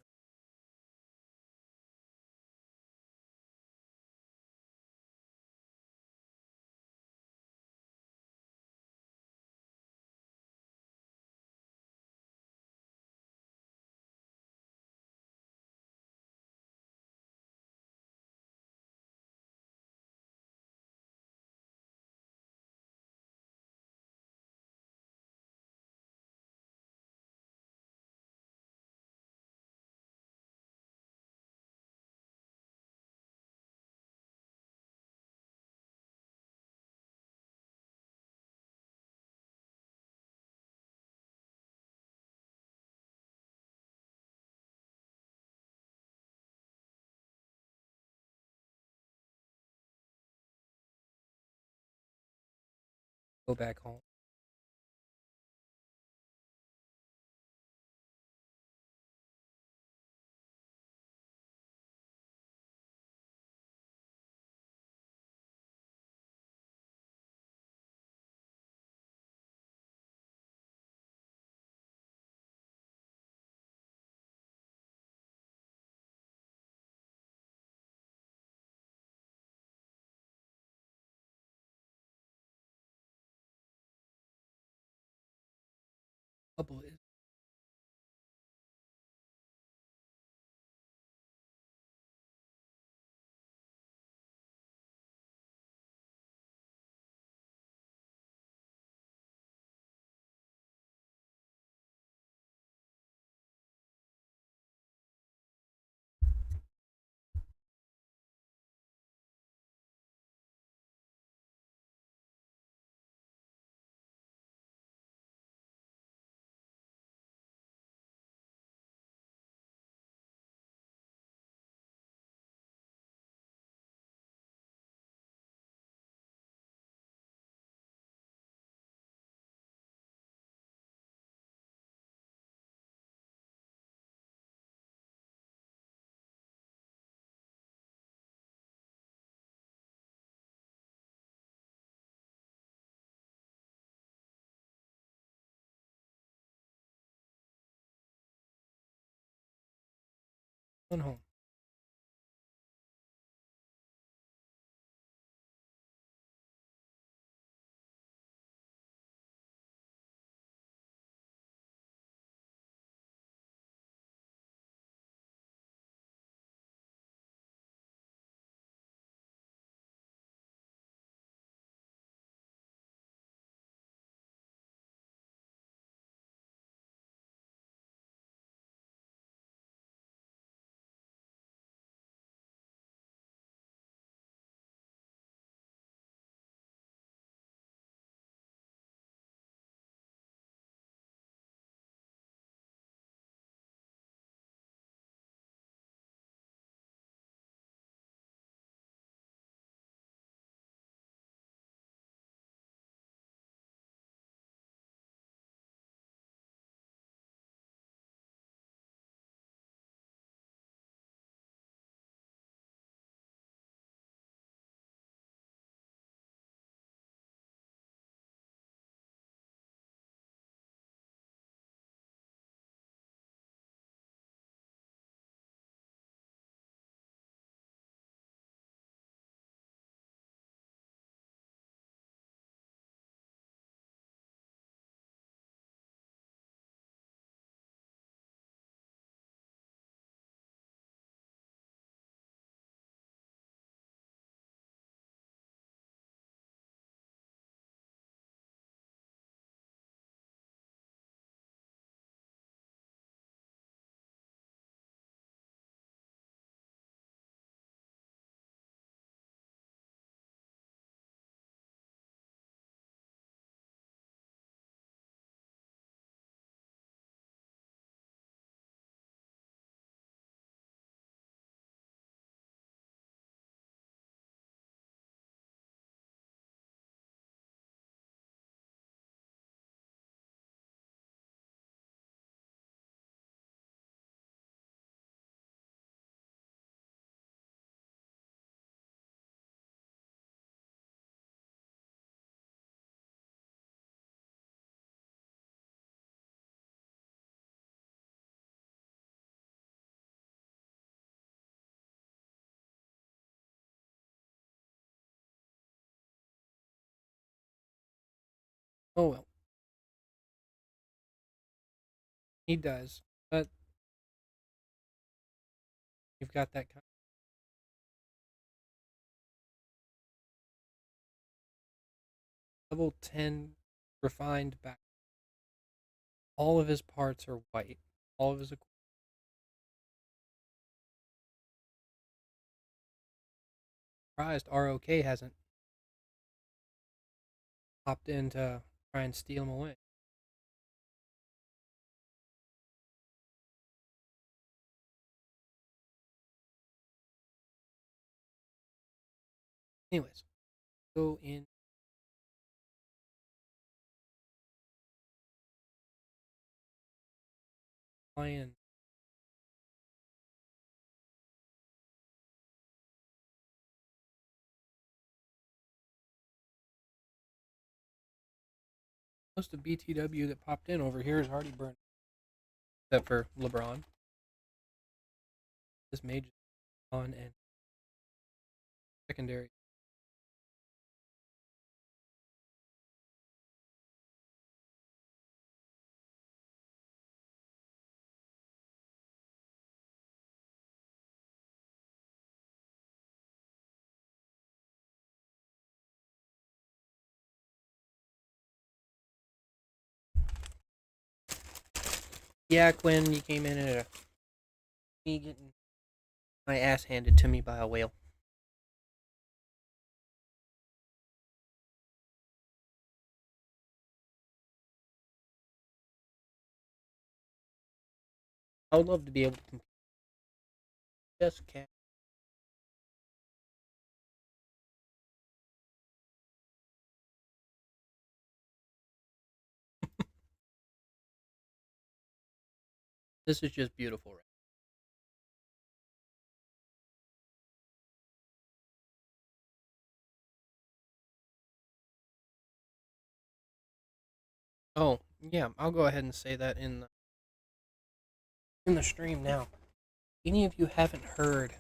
Go back home. Couple is one home. Oh well, he does. But you've got that kind of level 10 refined back. All of his parts are white. All of his surprised ROK hasn't popped in to try and steal him away. Anyways, go in. And most of BTW that popped in over here is already burned, except for LeBron. This mage on and secondary. Yeah, Quinn, you came in at me getting my ass handed to me by a whale. I would love to be able to compete. Just can't. This is just beautiful, right? Oh, yeah, I'll go ahead and say that in the stream now. Any of you haven't heard,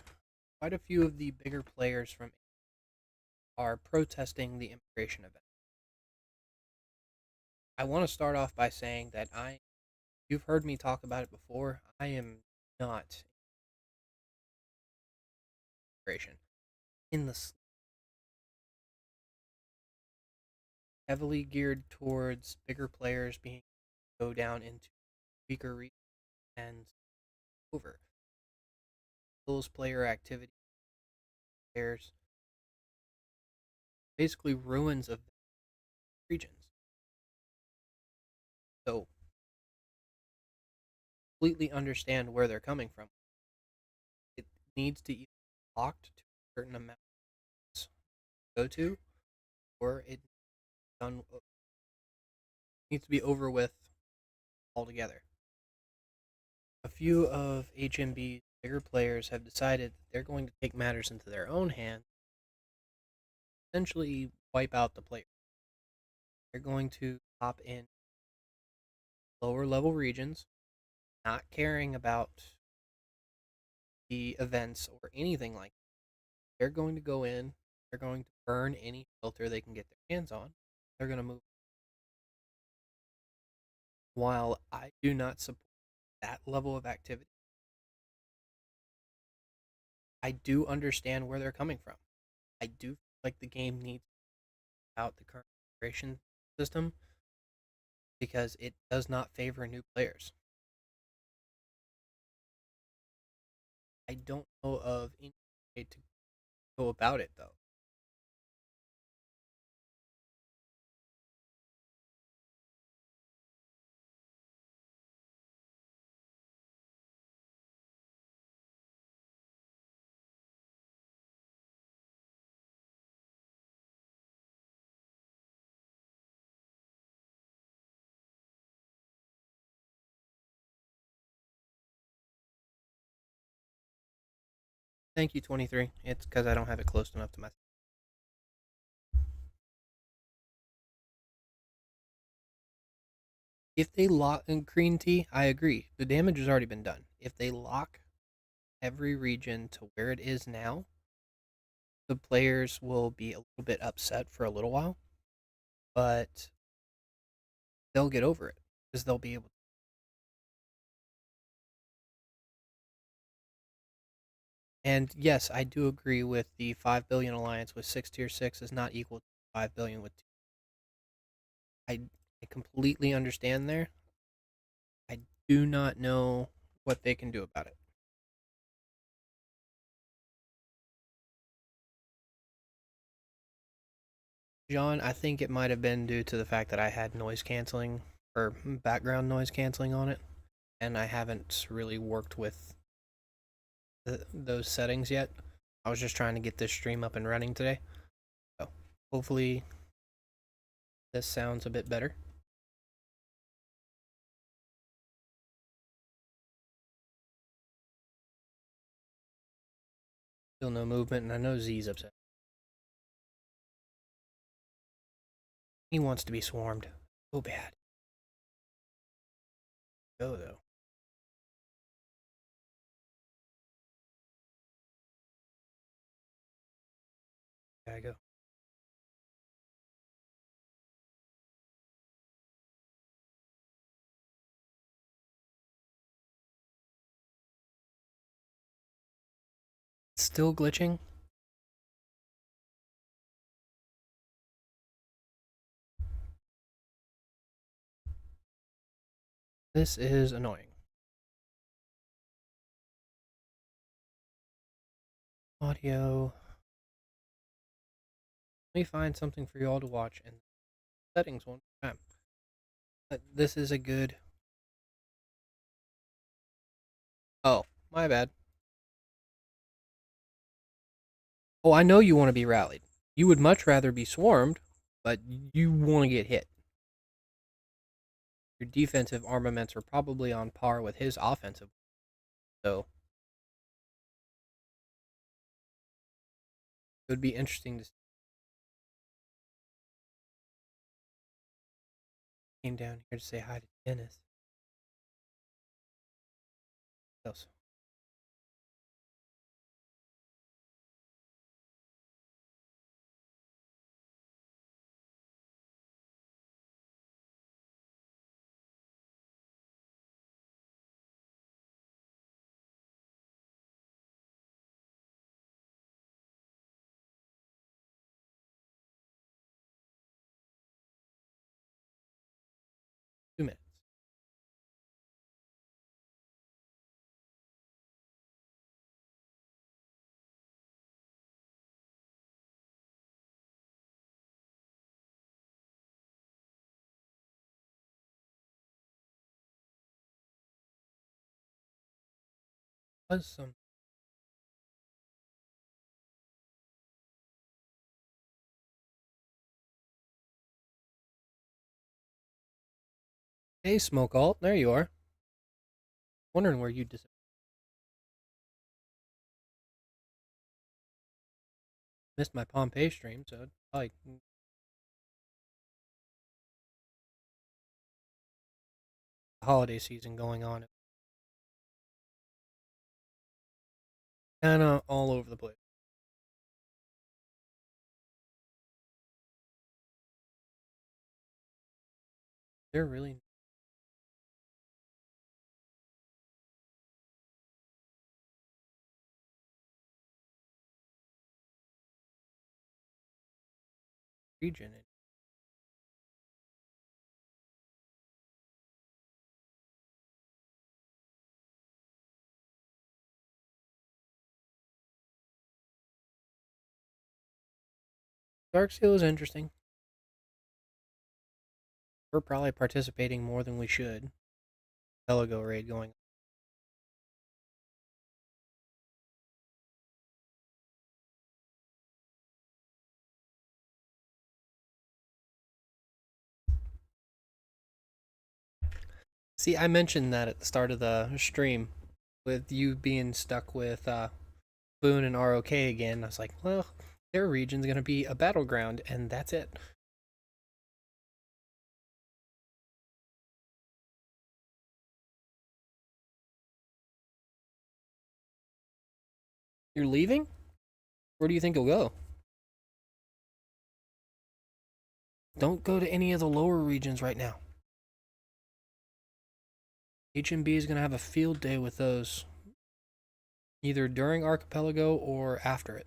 quite a few of the bigger players from are protesting the immigration event. I want to start off by saying that you've heard me talk about it before. I am not immigration in the heavily geared towards bigger players being go down into weaker regions and over those player activity players basically ruins of regions. So completely understand where they're coming from. It needs to either be locked to a certain amount to go to, or it done needs to be over with altogether. A few of HMB's bigger players have decided that they're going to take matters into their own hands, essentially wipe out the player. They're going to hop in lower level regions, not caring about the events or anything like that. They're going to go in, they're going to burn any filter they can get their hands on. They're going to move. While I do not support that level of activity, I do understand where they're coming from. I do feel like the game needs out the current integration system because it does not favor new players. I don't know of any way to go about it though. Thank you, 23. It's because I don't have it close enough to my. If they lock in green tea, I agree. The damage has already been done. If they lock every region to where it is now, the players will be a little bit upset for a little while. But they'll get over it because they'll be able. And yes, I do agree with the 5 billion alliance with 6 tier 6 is not equal to 5 billion with two. I completely understand there. I do not know what they can do about it. John, I think it might have been due to the fact that I had noise canceling or background noise canceling on it, and I haven't really worked with those settings yet. I was just trying to get this stream up and running today. So hopefully this sounds a bit better. Still no movement, and I know Z's upset. He wants to be swarmed. So bad. Go, though. Gotta go. Still glitching? This is annoying. Audio. Let me find something for you all to watch and settings one time. This is a good. Oh, my bad. Oh, I know you want to be rallied. You would much rather be swarmed, but you want to get hit. Your defensive armaments are probably on par with his offensive. So it would be interesting to see. Came down here to say hi to Dennis. What else? Two minutes. Was some Hey, Smoke Alt, there you are. Wondering where you missed my Pompeii stream, so like the holiday season going on. Kinda all over the place. They're really region. Dark Seal is interesting. We're probably participating more than we should. Archipelago raid going. See, I mentioned that at the start of the stream, with you being stuck with Boone and ROK again. I was like, well, their region's gonna be a battleground, and that's it. You're leaving? Where do you think you'll go? Don't go to any of the lower regions right now. HMB is going to have a field day with those, either during Archipelago or after it.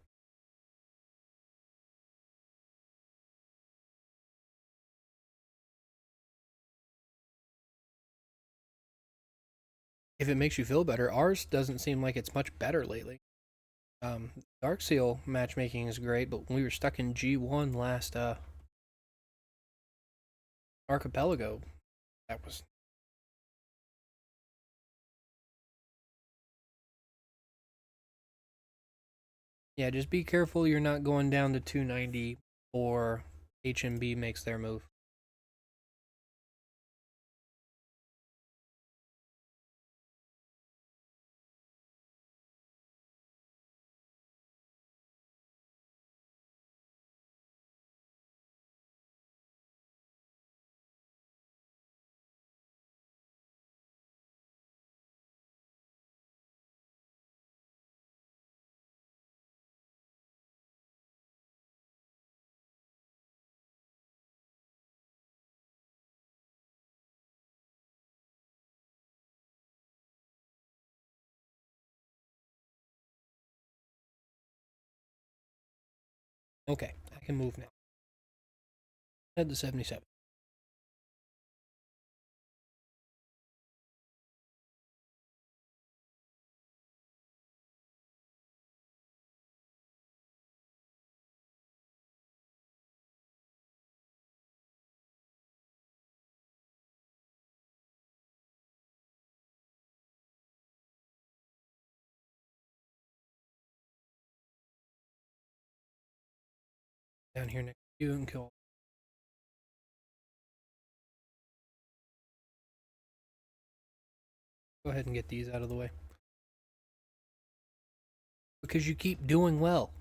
If it makes you feel better, ours doesn't seem like it's much better lately. Dark Seal matchmaking is great, but when we were stuck in G1 last Archipelago, that was... Yeah, just be careful you're not going down to 290 or HMB makes their move. Okay, I can move now. Head to 77. Down here next to you and kill. Go ahead and get these out of the way. Because you keep doing well.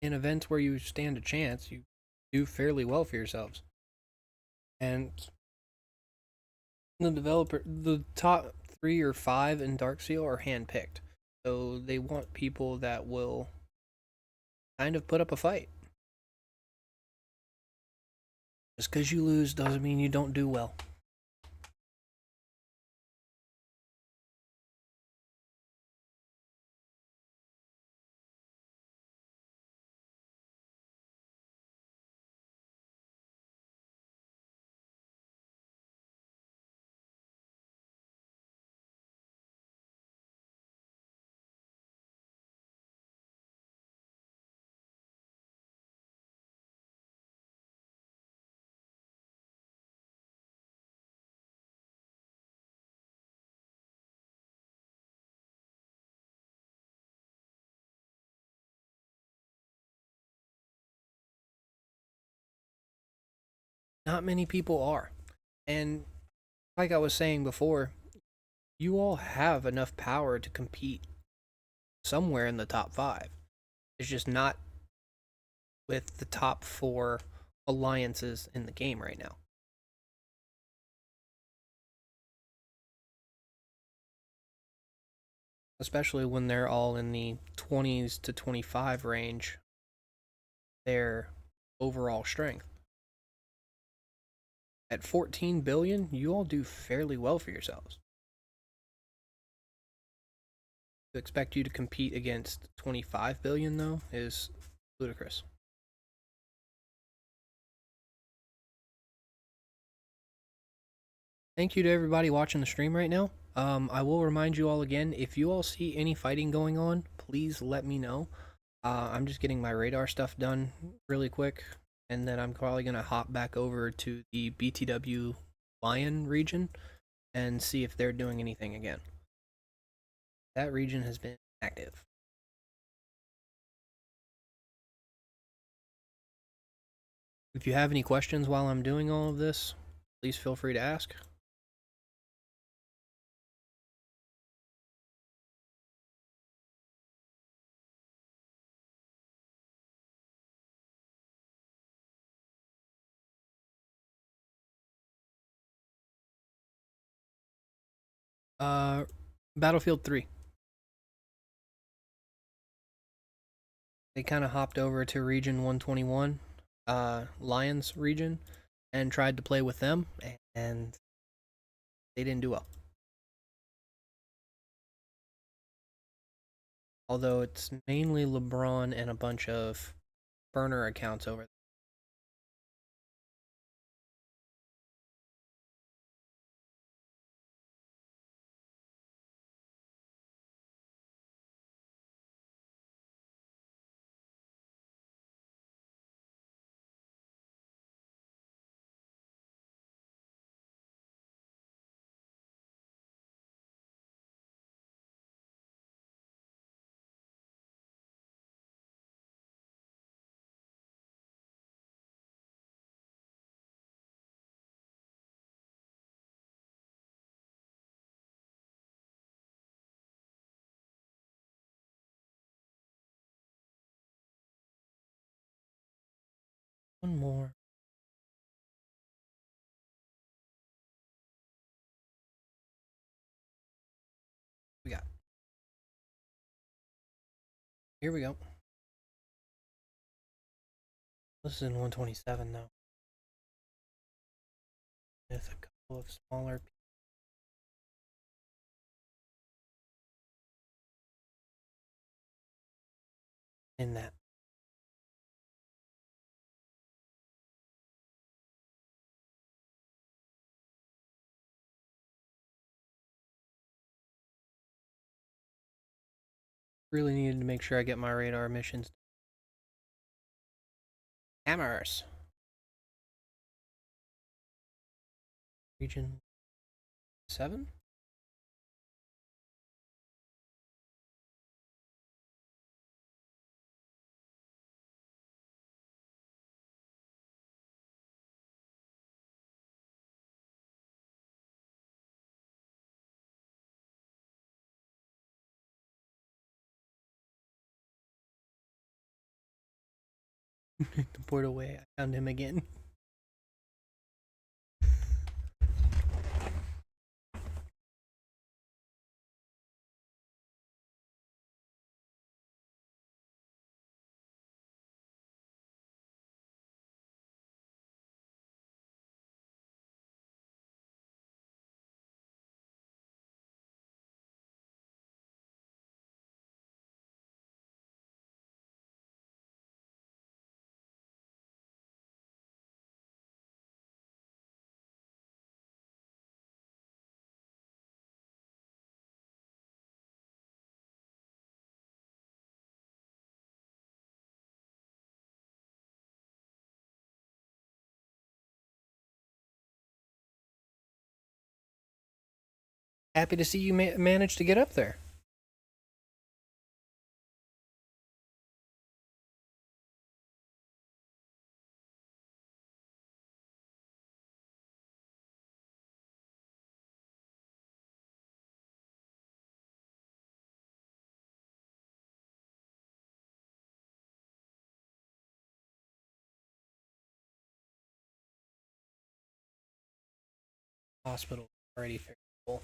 In events where you stand a chance, you do fairly well for yourselves. And the top 3 or 5 in Dark Seal are handpicked. So they want people that will kind of put up a fight. Just because you lose doesn't mean you don't do well. Not many people are. And like I was saying before, you all have enough power to compete somewhere in the top 5. It's just not with the top 4 alliances in the game right now. Especially when they're all in the 20s to 25 range, their overall strength. At 14 billion, you all do fairly well for yourselves. To expect you to compete against 25 billion, though, is ludicrous. Thank you to everybody watching the stream right now. I will remind you all again, if you all see any fighting going on, please let me know. I'm just getting my radar stuff done really quick, and then I'm probably going to hop back over to the BTW Lion region and see if they're doing anything again. That region has been active. If you have any questions while I'm doing all of this, please feel free to ask. Battlefield 3. They kind of hopped over to region 121, Lions region, and tried to play with them, and and they didn't do well. Although it's mainly LeBron and a bunch of burner accounts over there. One more. We got. Here we go. This is in 127 now. With a couple of smaller in that. Really needed to make sure I get my radar missions. Hammers. Region 7? The port away. I found him again. Happy to see you managed to get up there. Hospital already fairly full.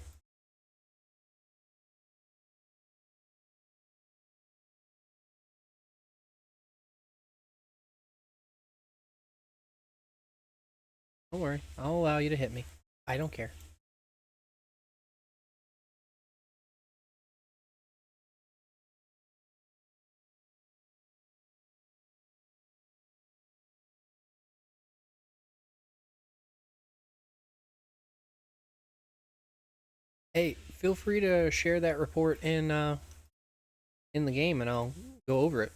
Don't worry, I'll allow you to hit me. I don't care. Hey, feel free to share that report in the game, and I'll go over it.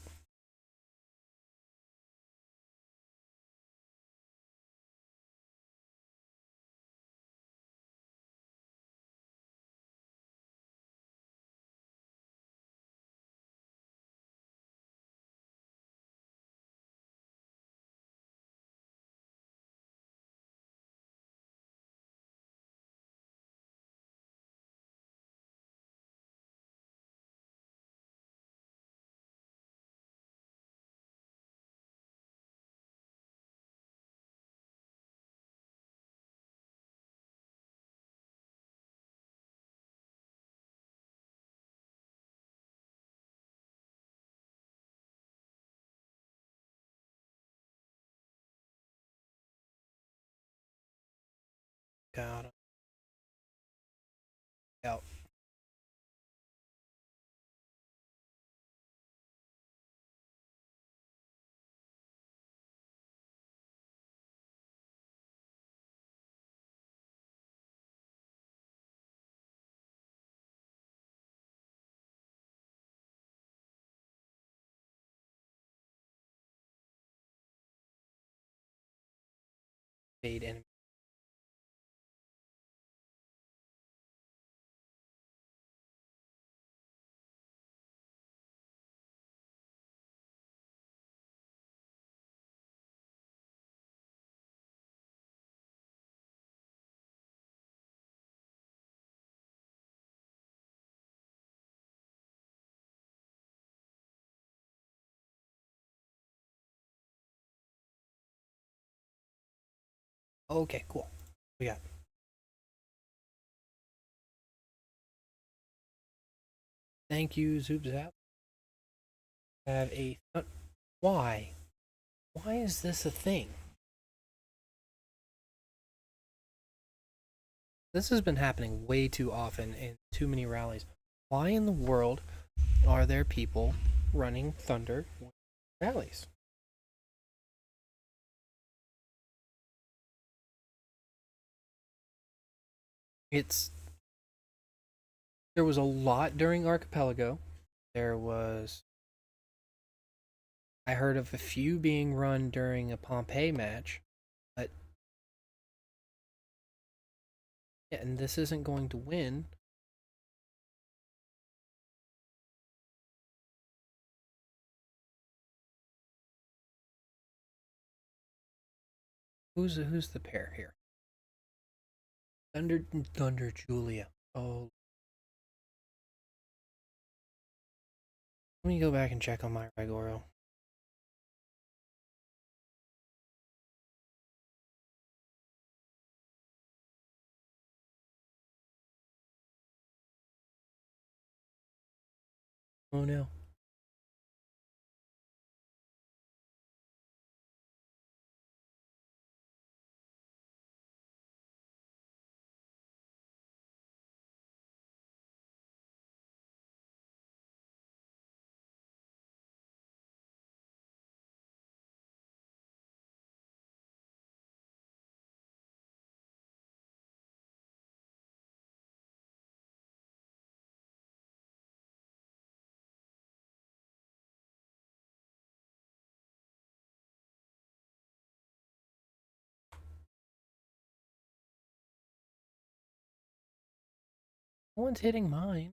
Got out. Fade enemy. Okay, cool. We got. Thank you, Zoobzap. Have a. Why? Why is this a thing? This has been happening way too often in too many rallies. Why in the world are there people running Thunder rallies? It's there was a lot during Archipelago. There was I heard of a few being run during a Pompeii match, but yeah, and this isn't going to win. Who's the pair here? Thunder Julia. Oh, let me go back and check on my Regoro. Oh no. No one's hitting mine.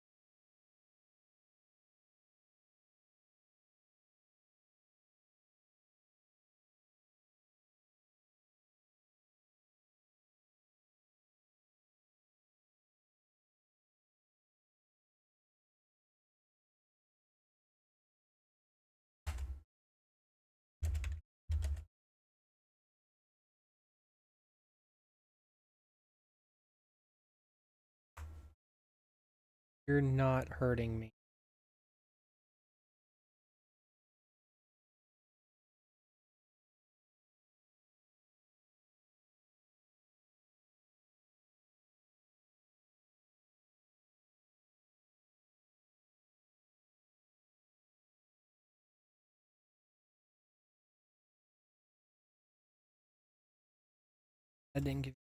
You're not hurting me. I didn't give.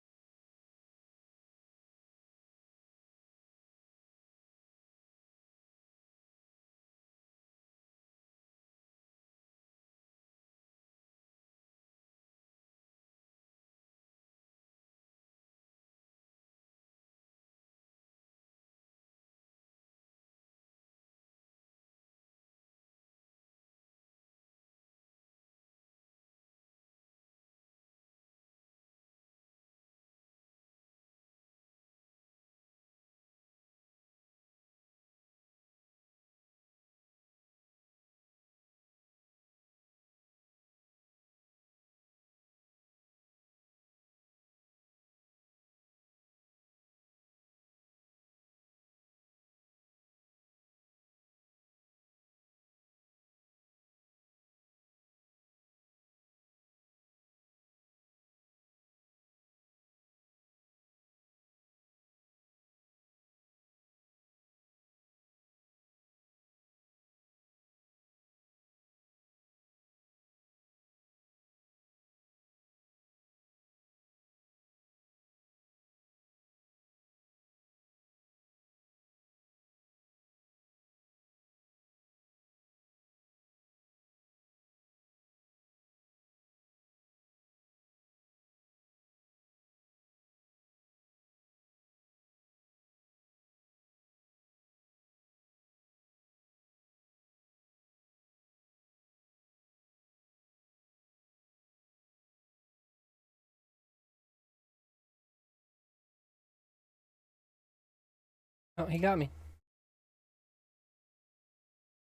Oh, he got me.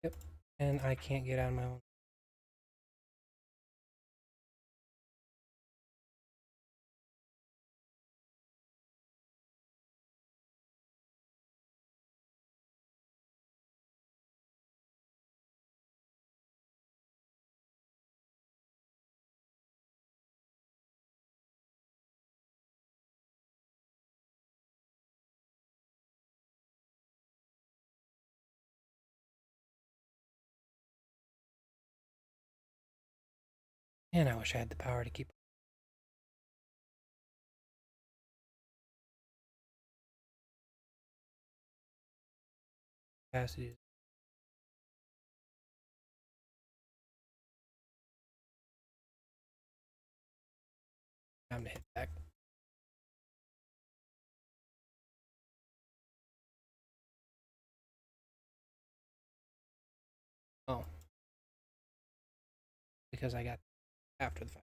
Yep. And I can't get out of my own. And I wish I had the power to keep capacity. Time to hit back. Oh. Because I got after the fact.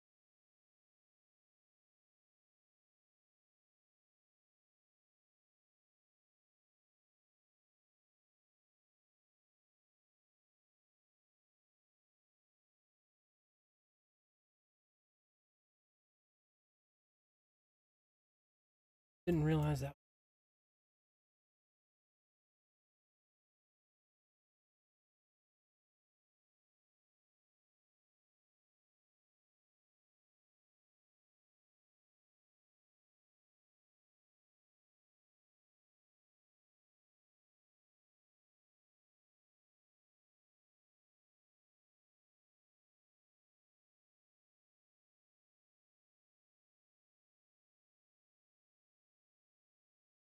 Didn't realize that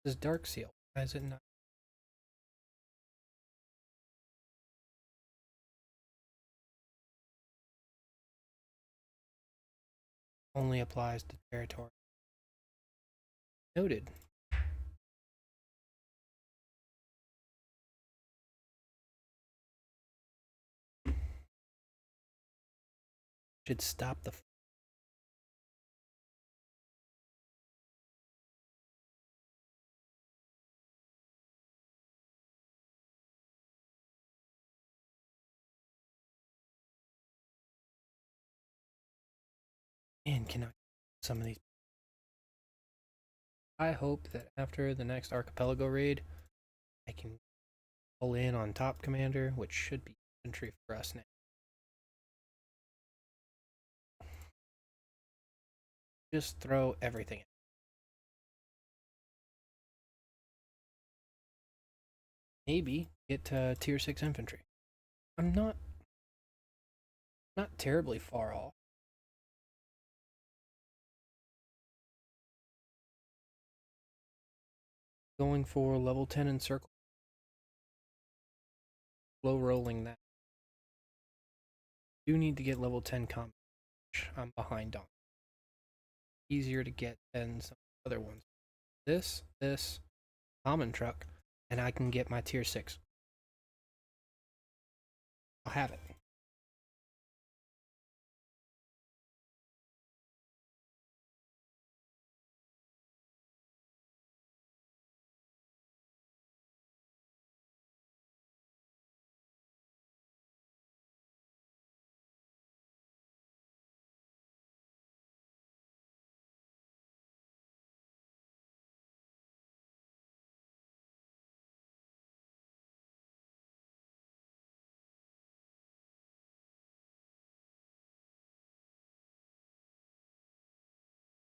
this is Dark Seal. Why is it not? Only applies to territory. Noted. Should stop the. Man, cannot some of these. I hope that after the next Archipelago raid, I can pull in on Top Commander, which should be infantry for us now. Just throw everything in. Maybe get to tier 6 infantry. I'm not terribly far off. Going for level 10 in circle. Slow rolling that. Do need to get level 10 combat, which I'm behind on. Easier to get than some other ones. This common truck, and I can get my tier 6. I'll have it.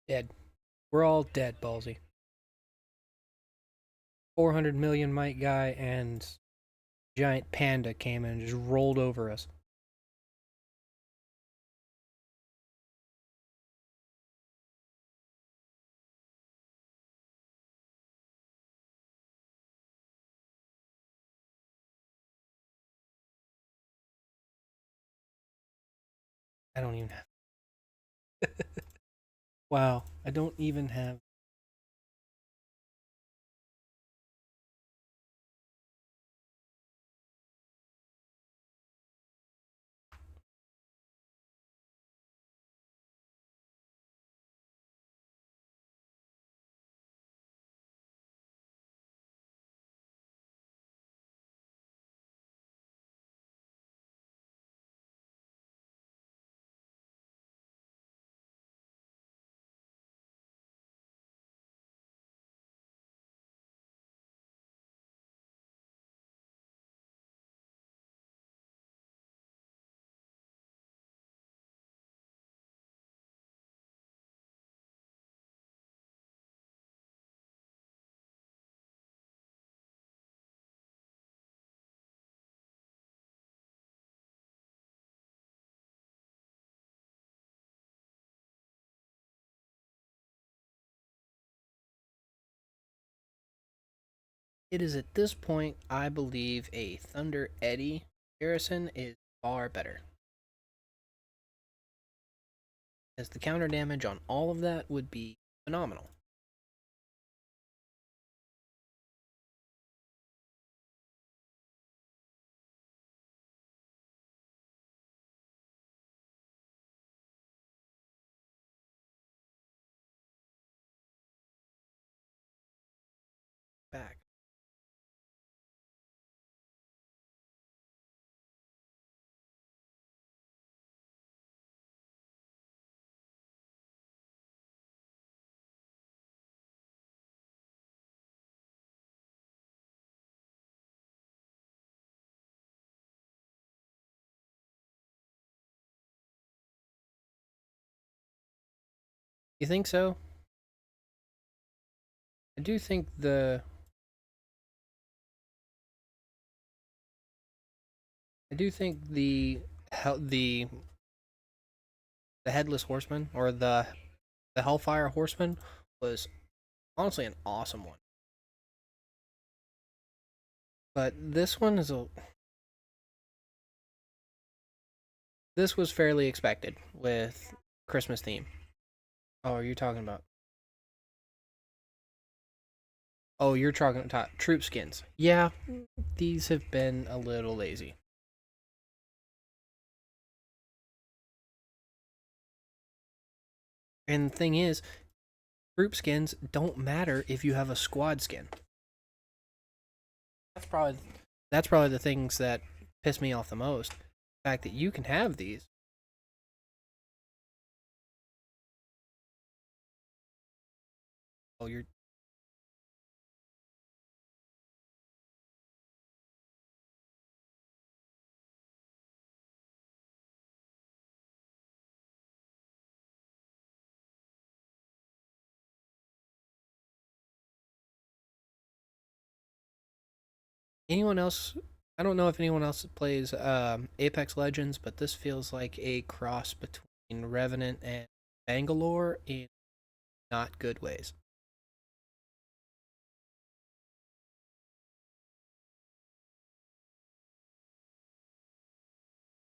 Dead. We're all dead, Ballsy. 400 million might guy and giant panda came in and just rolled over us. I don't even have. Wow, I don't even have. It is at this point I believe a Thunder Eddy Garrison is far better, as the counter damage on all of that would be phenomenal. Back. You think so? I do think the the the headless horseman, or the Hellfire horseman, was honestly an awesome one. But this was fairly expected with Christmas theme. Oh, are you talking about? Oh, you're talking about troop skins. Yeah, these have been a little lazy. And the thing is, troop skins don't matter if you have a squad skin. That's probably the things that piss me off the most. The fact that you can have these. Oh, you're anyone else? I don't know if anyone else plays Apex Legends, but this feels like a cross between Revenant and Bangalore in not good ways.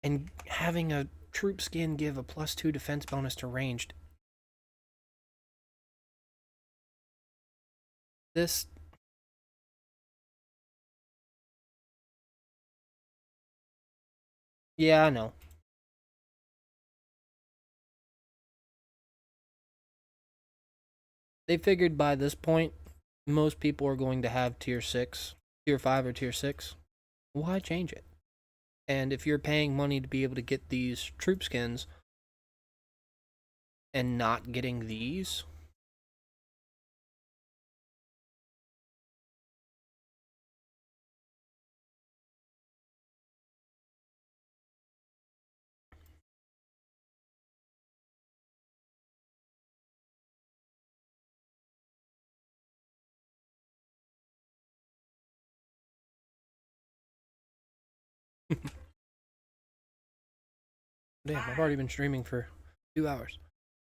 And having a troop skin give a +2 defense bonus to ranged. This. Yeah, I know. They figured by this point, most people are going to have tier 6, tier 5, or tier 6. Why change it? And if you're paying money to be able to get these troop skins and not getting these, damn, I've already been streaming for 2 hours.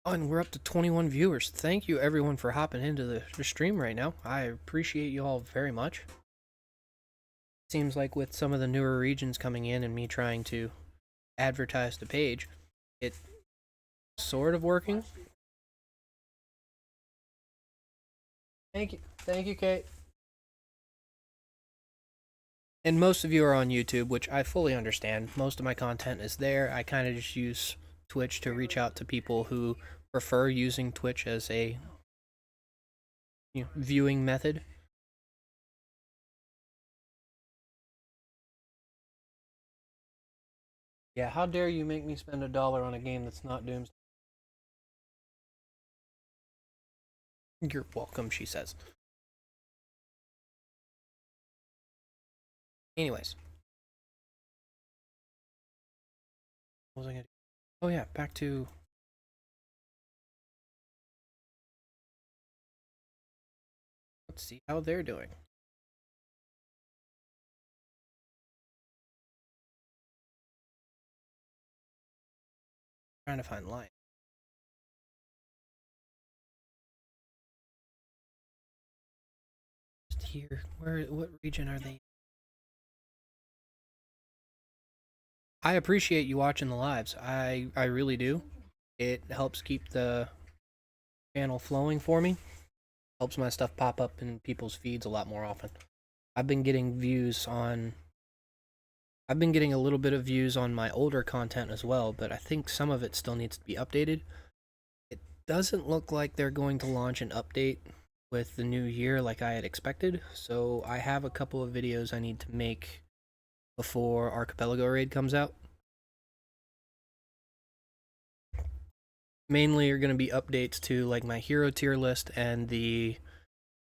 Oh, and we're up to 21 viewers. Thank you everyone for hopping into the stream right now. I appreciate you all very much. Seems like with some of the newer regions coming in and me trying to advertise the page, it's sort of working. Thank you, Kate. And most of you are on YouTube, which I fully understand. Most of my content is there. I kind of just use Twitch to reach out to people who prefer using Twitch as a viewing method. Yeah, how dare you make me spend $1 on a game that's not Doomsday? You're welcome, she says. Anyways. What was I gonna do? Oh yeah, back to... Let's see how they're doing. Trying to find light. Just here. What region are they? I appreciate you watching the lives. I really do. It helps keep the channel flowing for me. Helps my stuff pop up in people's feeds a lot more often. I've been getting a little bit of views on my older content as well, but I think some of it still needs to be updated. It doesn't look like they're going to launch an update with the new year like I had expected, so I have a couple of videos I need to make before Archipelago raid comes out. Mainly are going to be updates to like my hero tier list and the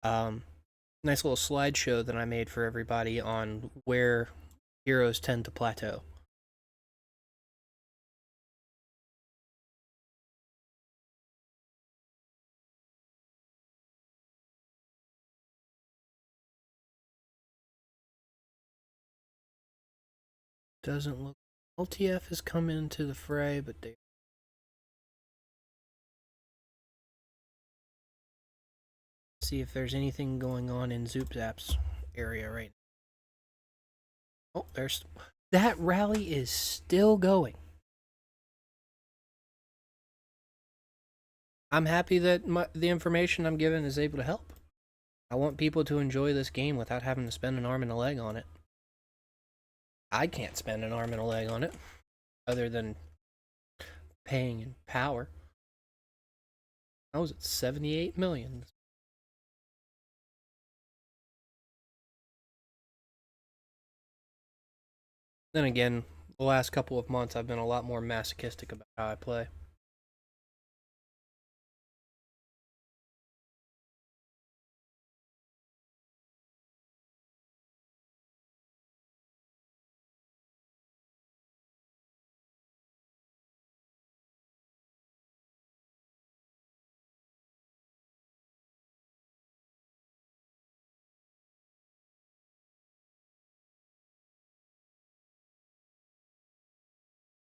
nice little slideshow that I made for everybody on where heroes tend to plateau. Doesn't look LTF has come into the fray, but they see if there's anything going on in Zoop Zap's area right now. Oh, there's that rally is still going. I'm happy that the information I'm given is able to help. I want people to enjoy this game without having to spend an arm and a leg on it. I can't spend an arm and a leg on it, other than paying in power. I was at 78 million. Then again, the last couple of months I've been a lot more masochistic about how I play.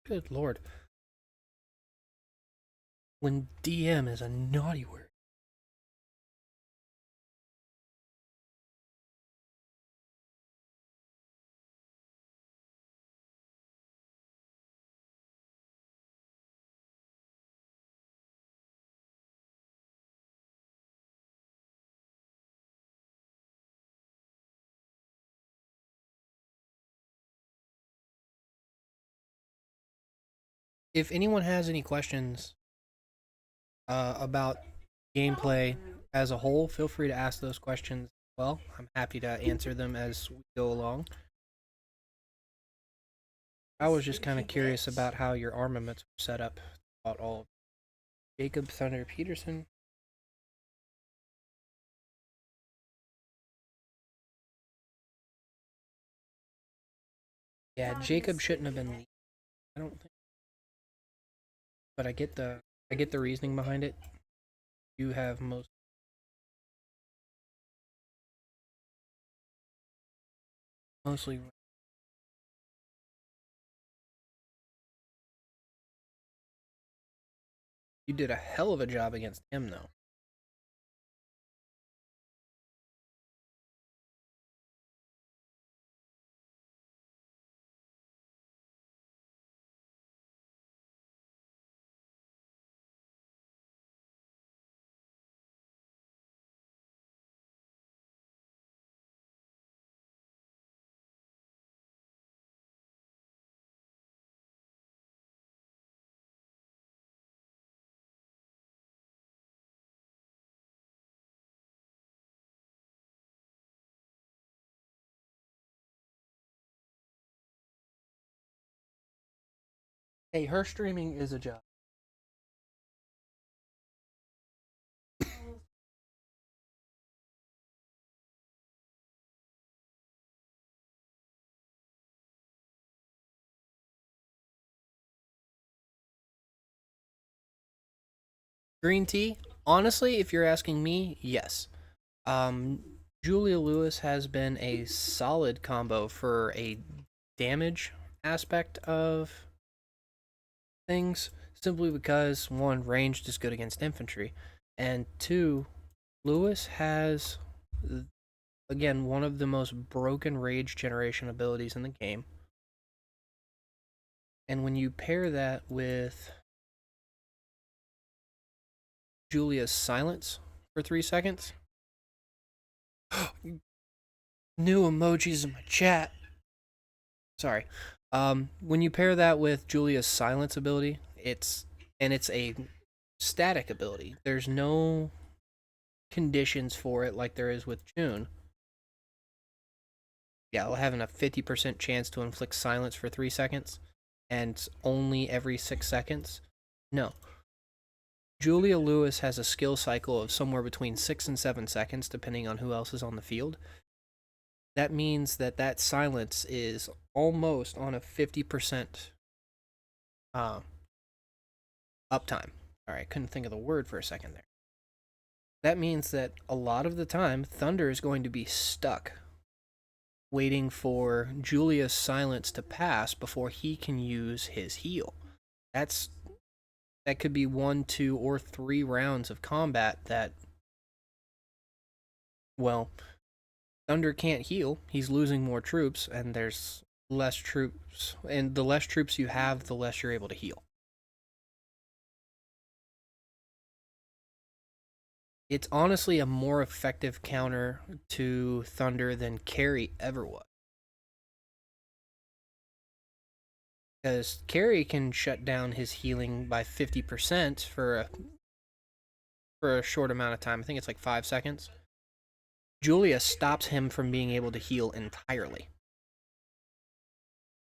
Good lord. When DM is a naughty word. If anyone has any questions about gameplay as a whole, feel free to ask those questions as well. I'm happy to answer them as we go along. I was just kind of curious about how your armaments were set up throughout all of Jacob Thunder Peterson. Yeah, Jacob shouldn't have been lead. I don't think, but I get the reasoning behind it. You have mostly. You did a hell of a job against him, though. Hey, her streaming is a job. Green tea? Honestly, if you're asking me, yes. Julia Lewis has been a solid combo for a damage aspect of things, simply because one, ranged is good against infantry, and two, Lewis has again, one of the most broken rage generation abilities in the game. And when you pair that with Julia's silence for 3 seconds, new emojis in my chat. Sorry. When you pair that with Julia's silence ability, it's a static ability. There's no conditions for it like there is with June. Yeah, we'll having a 50% chance to inflict silence for 3 seconds and only every 6 seconds. No. Julia Lewis has a skill cycle of somewhere between 6 and 7 seconds, depending on who else is on the field. That means that silence is almost on a 50% uptime. Sorry, I couldn't think of the word for a second there. That means that a lot of the time, Thunder is going to be stuck waiting for Julia's silence to pass before he can use his heal. That could be 1, 2, or 3 rounds of combat that, well, Thunder can't heal. He's losing more troops, and there's less troops. And the less troops you have, the less you're able to heal. It's honestly a more effective counter to Thunder than Carry ever was. Because Carry can shut down his healing by 50% for a short amount of time. I think it's like 5 seconds. Julia stops him from being able to heal entirely.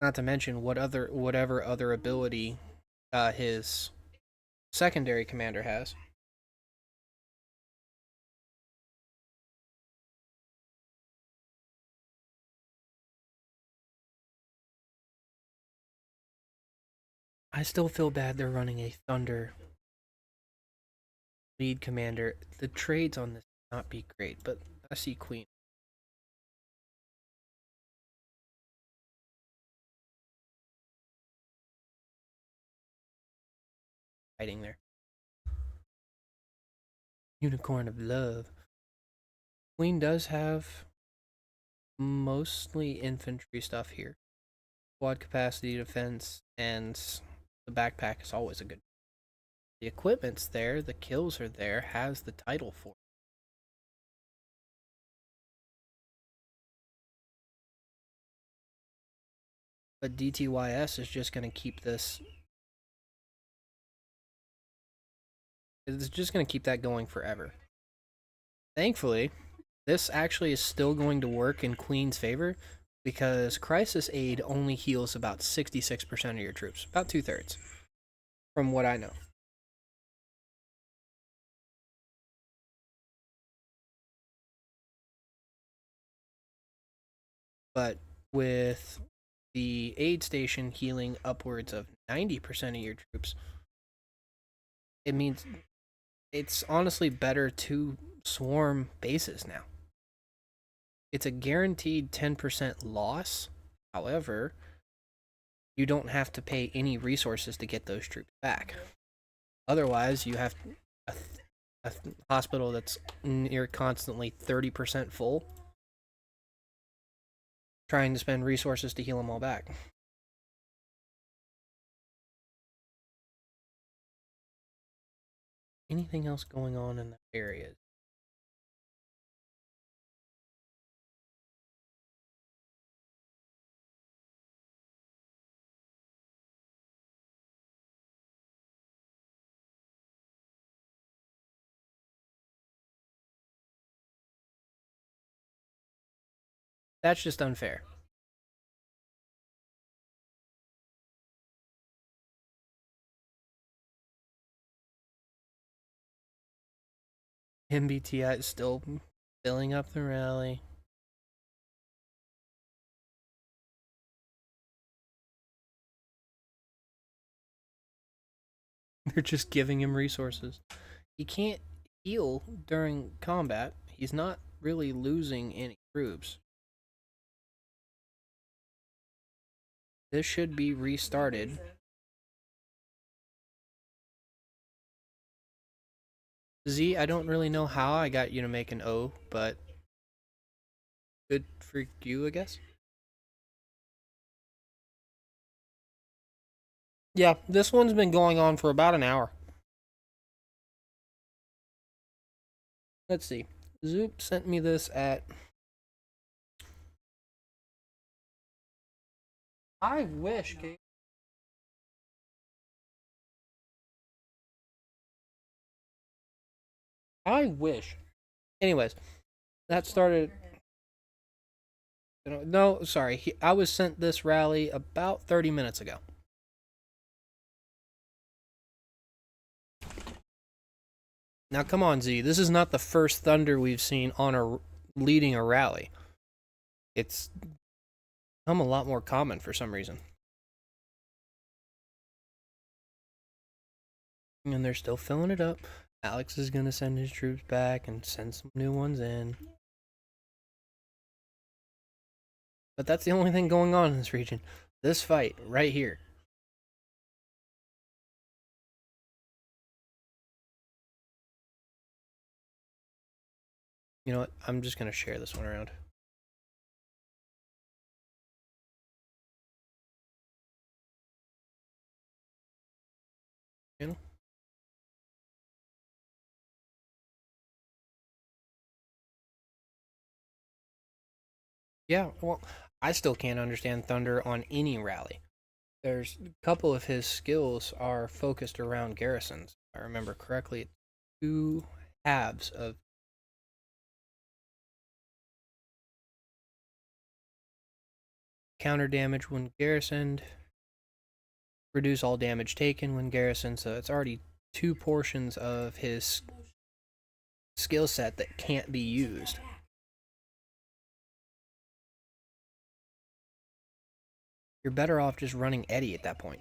Not to mention whatever other ability his secondary commander has. I still feel bad they're running a Thunder lead commander. The trades on this would not be great, but I see Queen. Hiding there. Unicorn of Love. Queen does have mostly infantry stuff here. Quad capacity defense, and the backpack is always a good. The equipment's there, the kills are there, has the title for it. But DTYS is just going to keep this. It's just going to keep that going forever. Thankfully, this actually is still going to work in Queen's favor because Crisis Aid only heals about 66% of your troops, about 2/3, from what I know. But with the aid station healing upwards of 90% of your troops, it means it's honestly better to swarm bases now. It's a guaranteed 10% loss. However, you don't have to pay any resources to get those troops back. Otherwise, you have a hospital that's near constantly 30% full, trying to spend resources to heal them all back. Anything else going on in the areas? That's just unfair. MBTI is still filling up the rally. They're just giving him resources. He can't heal during combat. He's not really losing any troops. This should be restarted. Z, I don't really know how I got you to make an O, but Good for you, I guess. Yeah, this one's been going on for about an hour. Let's see. Zoop sent me this at. I wish, Kate. I wish. Anyways, that started. No, sorry. I was sent this rally about 30 minutes ago. Now, come on, Z. This is not the first Thunder we've seen on a leading a rally. It's become a lot more common for some reason. And they're still filling it up. Alex is going to send his troops back and send some new ones in. But that's the only thing going on in this region. This fight right here. You know what? I'm just going to share this one around. You know? Yeah, well, I still can't understand Thunder on any rally. There's a couple of his skills are focused around Garrisons. If I remember correctly, two halves of counter damage when garrisoned, reduce all damage taken when garrisoned. So it's already two portions of his skill set that can't be used. You're better off just running Eddie at that point.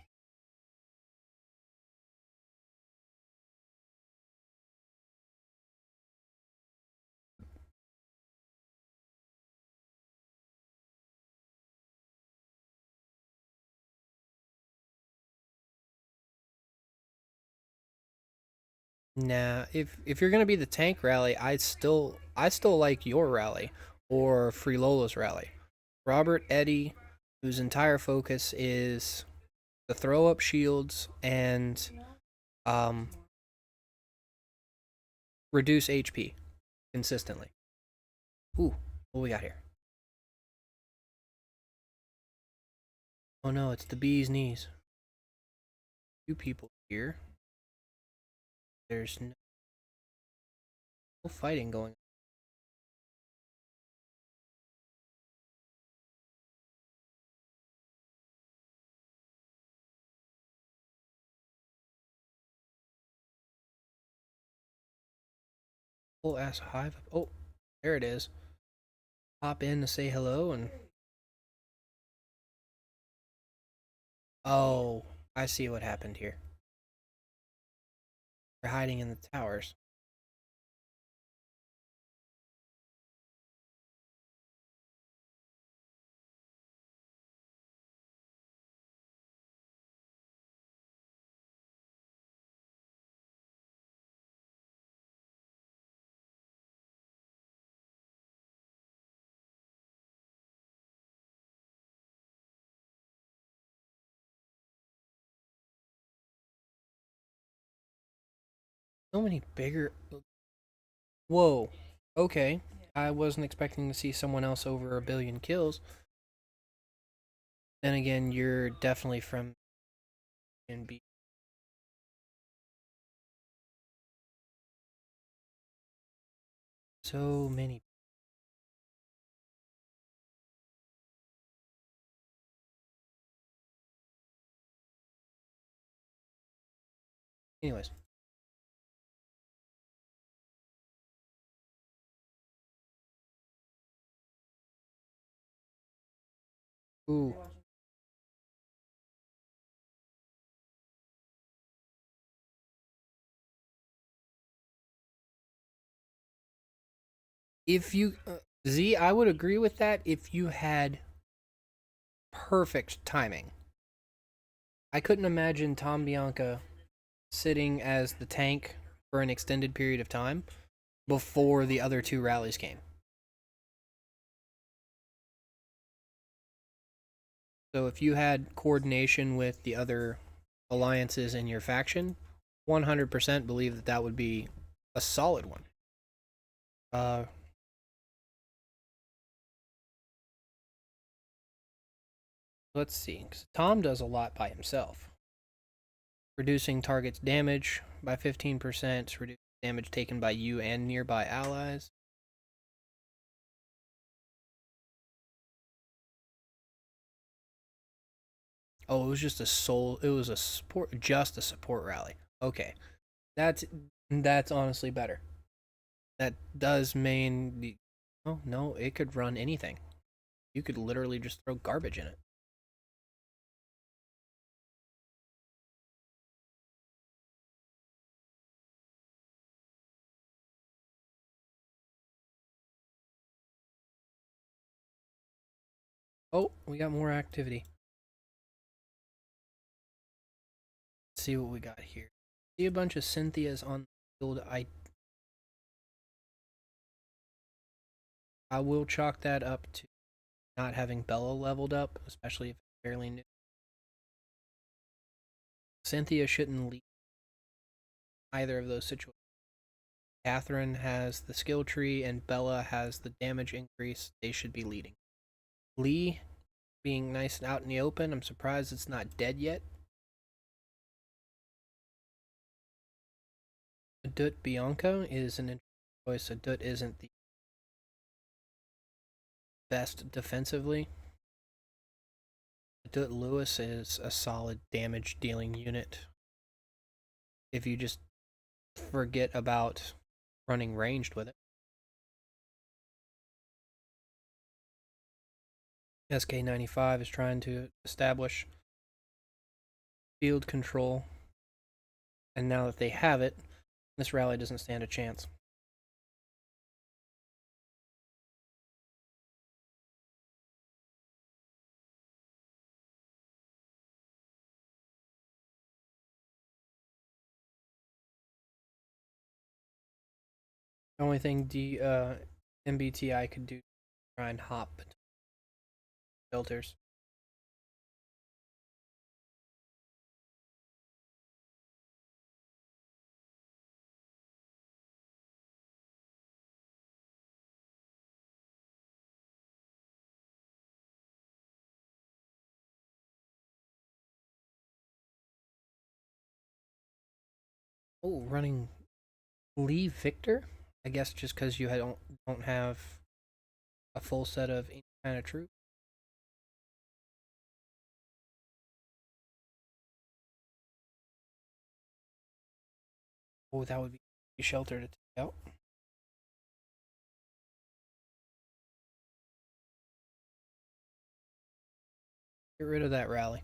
Nah, if you're gonna be the tank rally, I still like your rally or Free Lola's rally. Robert Eddie, whose entire focus is to throw up shields and um, reduce HP consistently. Ooh, what we got here? Oh no, it's the bee's knees. Two people here. There's no fighting going on. Full ass hive. Oh, there it is. Pop in to say hello and. Oh, I see what happened here. They're hiding in the towers. So many bigger. Whoa. Okay. I wasn't expecting to see someone else over 1 billion kills. Then again, you're definitely from NB. So many. Anyways. Ooh. If you. Z, I would agree with that if you had perfect timing. I couldn't imagine Tom Bianca sitting as the tank for an extended period of time before the other two rallies came. So if you had coordination with the other alliances in your faction, 100% believe that that would be a solid one. Let's see. 'Cause Tom does a lot by himself. Reducing target's damage by 15%, reduce damage taken by you and nearby allies. Oh, it was just a soul. It was a support, just a support rally. Okay, that's honestly better. That does mean the. Oh no, it could run anything. You could literally just throw garbage in it. Oh, we got more activity. Let's see what we got here. See a bunch of Cynthias on the field. I will chalk that up to not having Bella leveled up, especially if it's fairly new. Cynthia shouldn't lead either of those situations. Catherine has the skill tree and Bella has the damage increase. They should be leading. Lee being nice and out in the open. I'm surprised it's not dead yet. Adut Bianca is an interesting choice. Adut isn't the best defensively. Adut Lewis is a solid damage dealing unit. If you just forget about running ranged with it. SK95 is trying to establish field control, and now that they have it, this rally doesn't stand a chance. The only thing the MBTI could do is try and hop between filters. Oh, running Lee Victor? I guess just because you don't have a full set of any kind of troop. Oh, that would be shelter to take out. Get rid of that rally.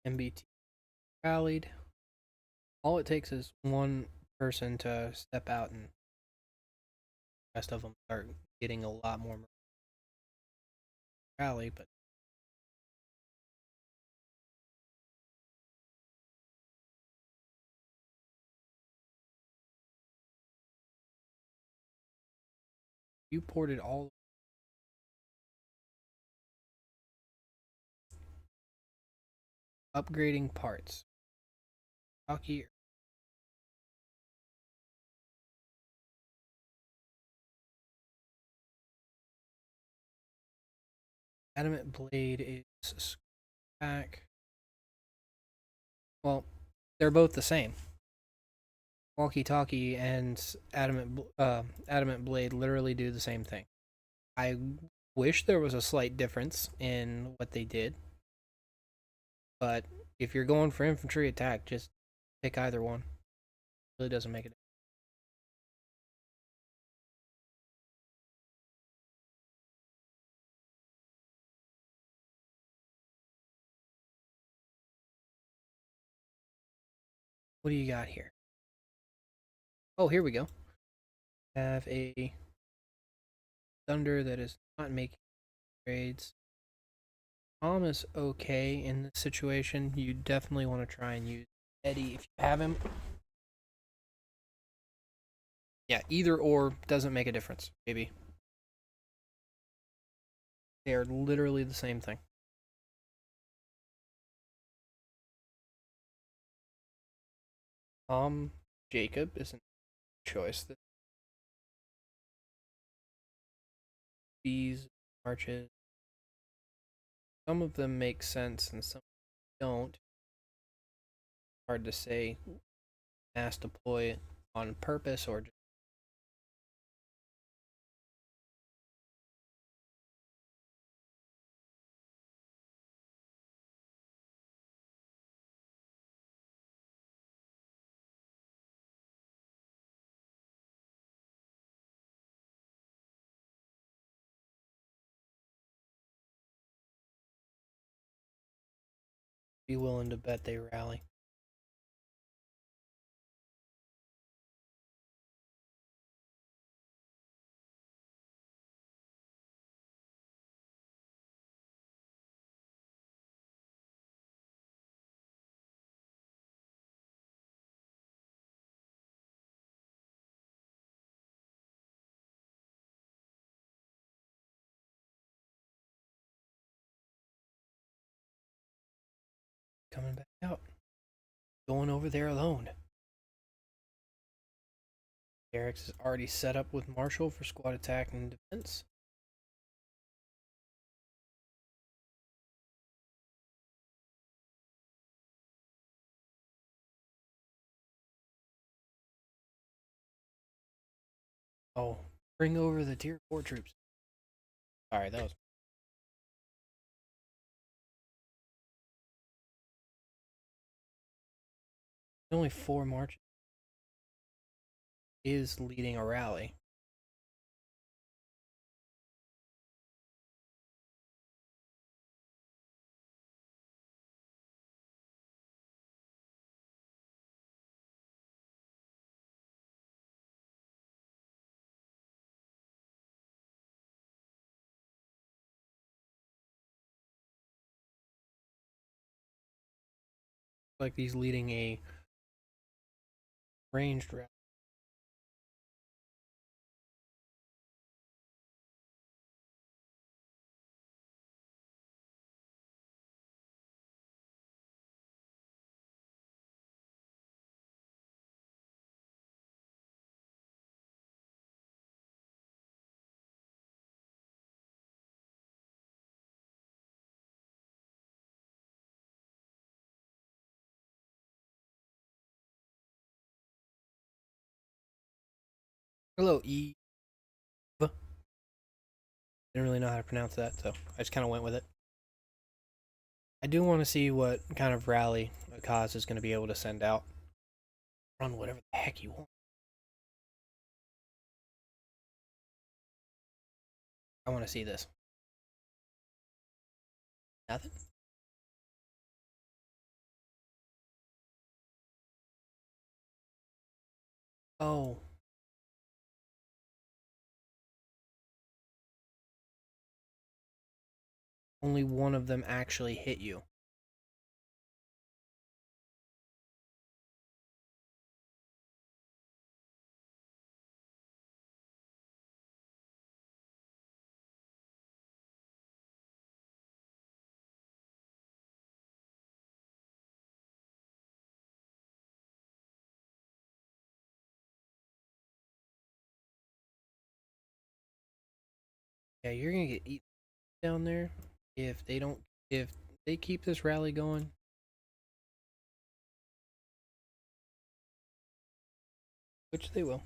MBT rallied. All it takes is one person to step out and the rest of them start getting a lot more rally, but you ported all upgrading parts. Hockey. Adamant Blade is back. Well, they're both the same. Walkie-talkie and adamant blade literally do the same thing. I wish there was a slight difference in what they did, but if you're going for infantry attack, just pick either one. It really doesn't make a difference. What do you got here? Oh, here we go. Have a thunder that is not making trades. Tom is okay in this situation. You definitely want to try and use Eddie if you have him. Yeah, either or doesn't make a difference, baby. They are literally the same thing. Jacob isn't a choice. These marches, some of them make sense and some don't. Hard to say. Mass deploy on purpose or just be willing to bet they rally. Coming back out. Going over there alone. Eric's is already set up with Marshall for squad attack and defense. Oh, bring over the tier 4 troops. Sorry, that was only 4 marches. Is leading a rally. Like he's leading a ranged rally. Hello, Eve. Didn't really know how to pronounce that, so I just kind of went with it. I do want to see what kind of rally a cause is going to be able to send out. Run whatever the heck you want. I want to see this. Nothing? Oh. Only one of them actually hit you. Yeah, you're going to get eaten down there if they don't, if they keep this rally going. Which they will.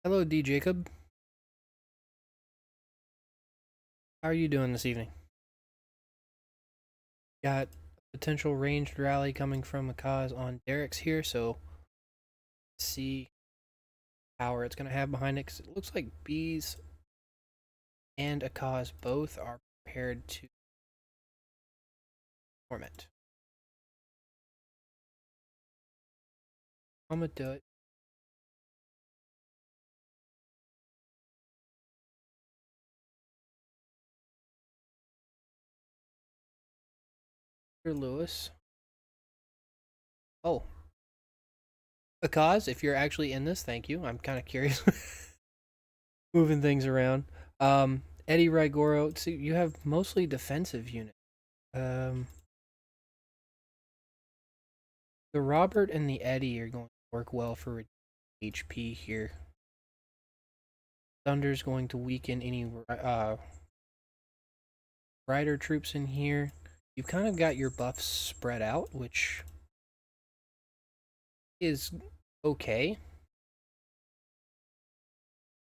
Hello, D. Jacob. How are you doing this evening? Got a potential ranged rally coming from a cause on Derek's here, so let's see power it's going to have behind it, because it looks like bees and a cause both are prepared to torment. I'm going to do it. Lewis. Oh, a cause. If you're actually in this, thank you. I'm kind of curious. Moving things around. Eddie Rigoro. See, you have mostly defensive units. The Robert and the Eddie are going to work well for HP here. Thunder's going to weaken any rider troops in here. You've kind of got your buffs spread out, which is okay.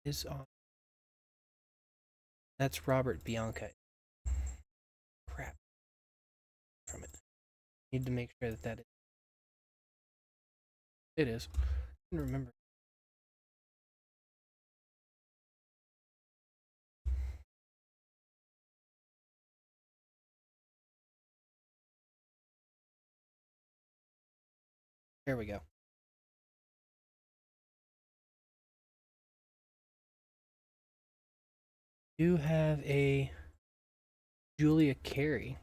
Is on. That's Robert Bianca. Crap. From it. Need to make sure that that is. It is. I didn't remember. There we go. You have a Julia Carey.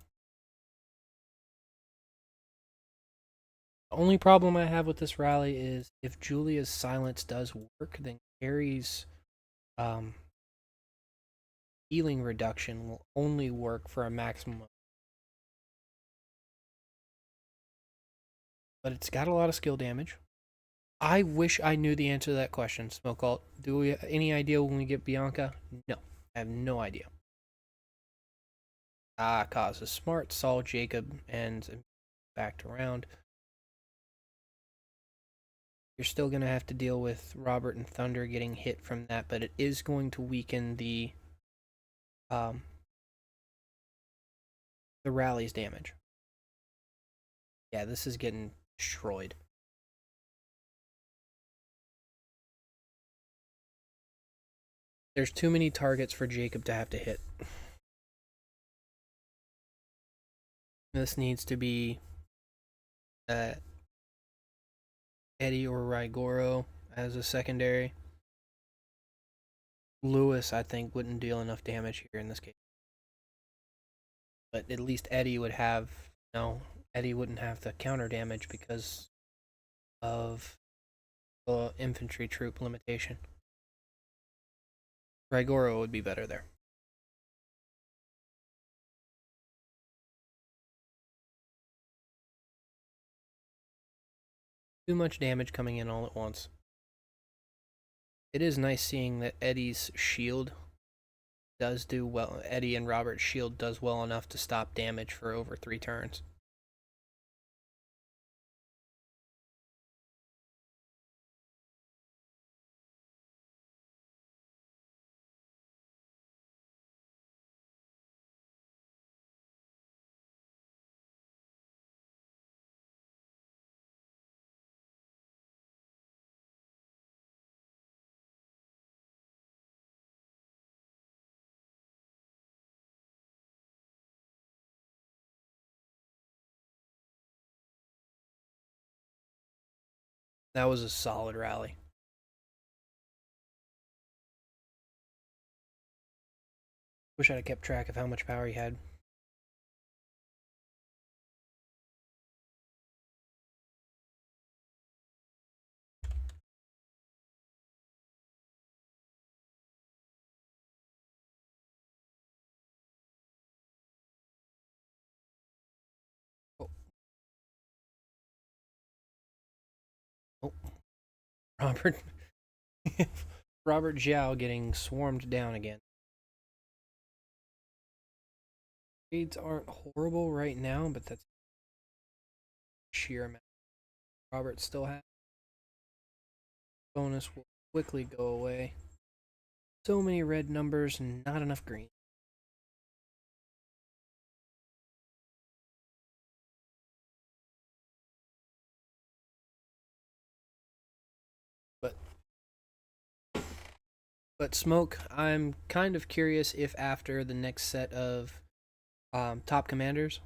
The only problem I have with this rally is if Julia's silence does work, then Carey's healing reduction will only work for a maximum. But it's got a lot of skill damage. I wish I knew the answer to that question, Smoke Alt. Do we have any idea when we get Bianca? No. I have no idea. Kaz is smart, saw Jacob, and backed around. You're still going to have to deal with Robert and Thunder getting hit from that, but it is going to weaken the rally's damage. Yeah, this is getting destroyed. There's too many targets for Jacob to have to hit. This needs to be Eddie or Rigoro as a secondary. Lewis, I think, wouldn't deal enough damage here in this case. But at least Eddie would have... No, Eddie wouldn't have the counter damage because of the infantry troop limitation. Rigoro would be better there. Too much damage coming in all at once. It is nice seeing that Eddie's shield does do well. Eddie and Robert's shield does well enough to stop damage for over 3 turns. That was a solid rally. Wish I'd have kept track of how much power he had. Oh, Robert. Robert Zhao getting swarmed down again. Trades aren't horrible right now, but that's sheer amount. Robert still has. Bonus will quickly go away. So many red numbers and not enough green. But Smoke, I'm kind of curious if after the next set of top commanders,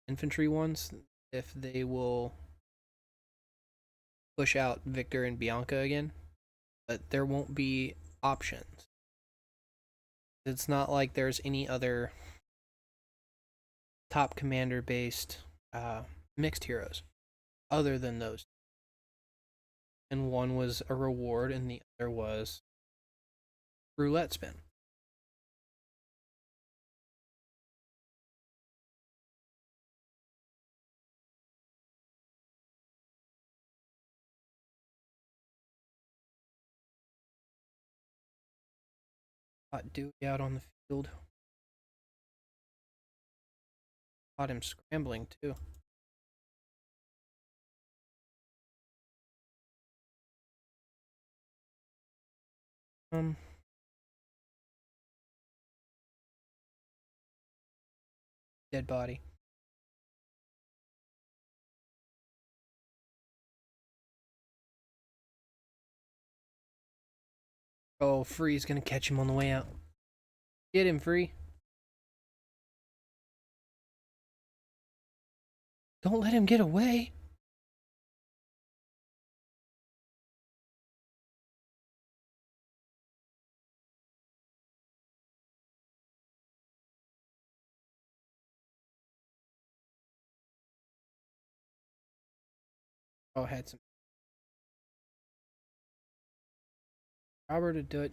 infantry ones, if they will push out Victor and Bianca again, but there won't be options. It's not like there's any other top commander based mixed heroes other than those. And one was a reward, and the other was roulette spin. Got Dewey out on the field. Caught him scrambling too. Um, Dead body. Oh, Free's gonna catch him on the way out. Get him, Free. Don't let him get away. Oh, I had some. Robert to do it.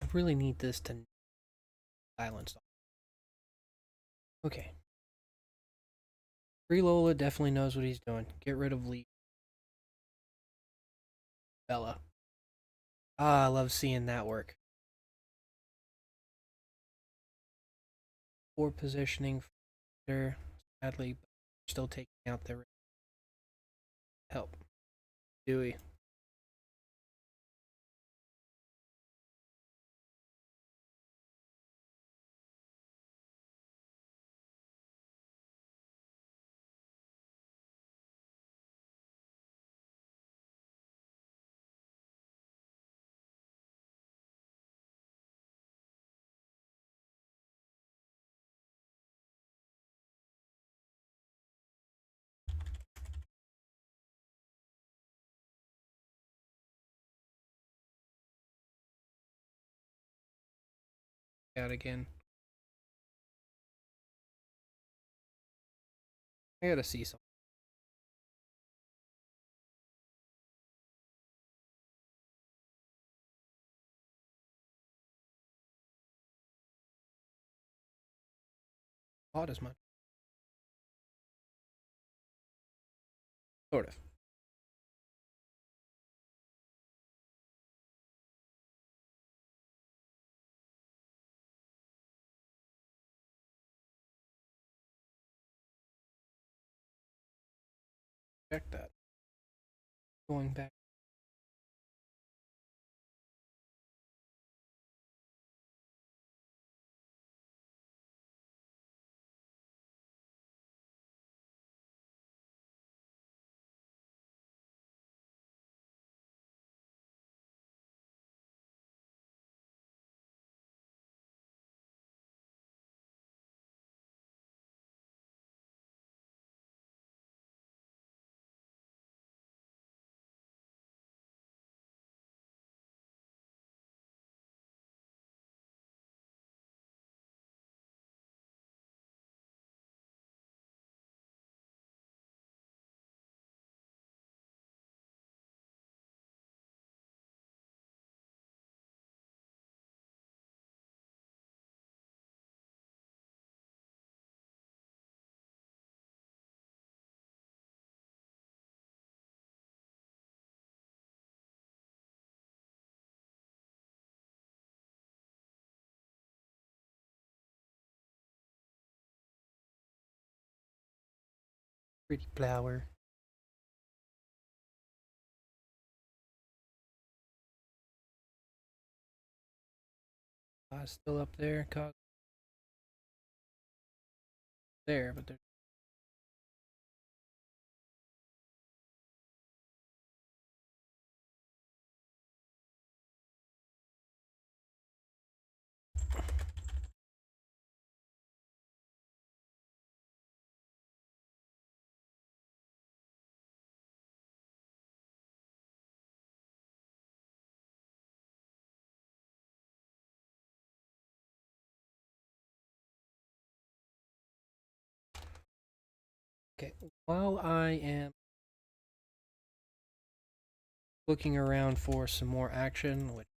I really need this to silence. Okay. Free Lola definitely knows what he's doing. Get rid of Lee. Bella. Ah, I love seeing that work. Poor positioning for sadly, still taking out the help. Dewey. Out again. I gotta see something. Not as much. Sort of. Check that. Going back. Pretty flower. Still up there. There, but there's. Okay, while I am looking around for some more action, which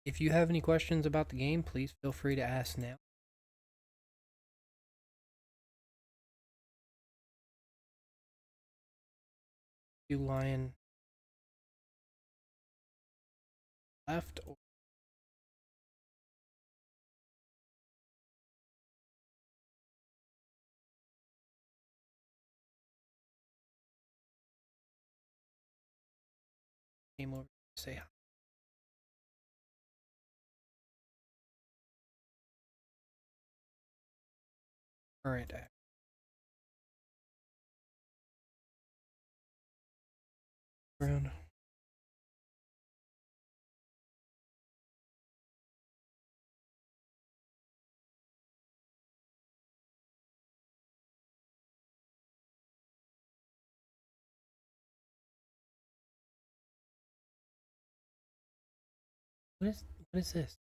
if you have any questions about the game, please feel free to ask now. You lion left or came over to say hi. Current act. Ground. What is this?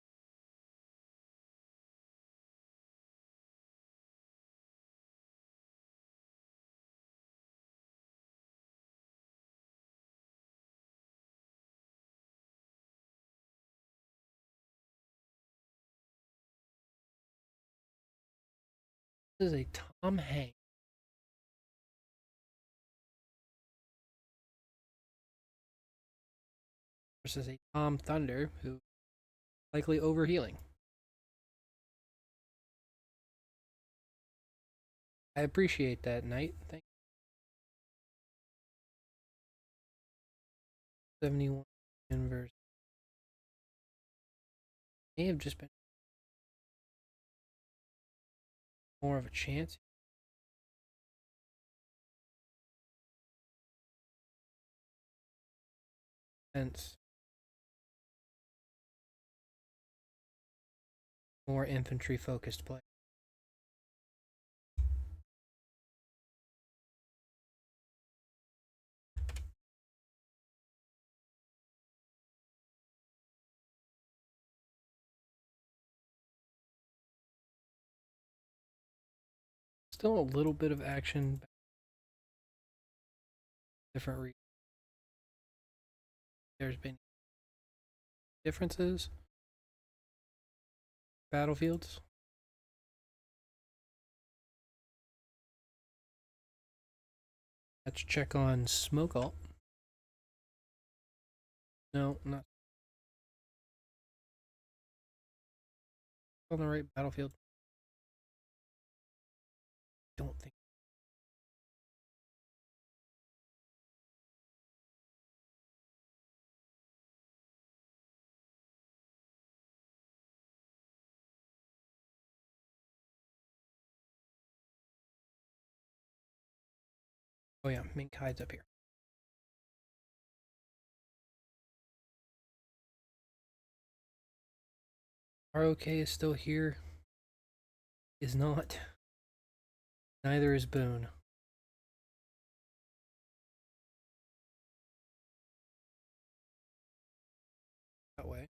This is a Tom Hanks. Versus a Tom Thunder who likely overhealing. I appreciate that, Knight. Thank you. 71 inverse. May have just been more of a chance. Hence, more infantry focused play. Still a little bit of action. Different. There's been differences. Battlefields. Let's check on Smoke Alt. No, not on the right battlefield. Don't think. Oh yeah, Mink hides up here. ROK is still here. Is not. Neither is Boone. That way.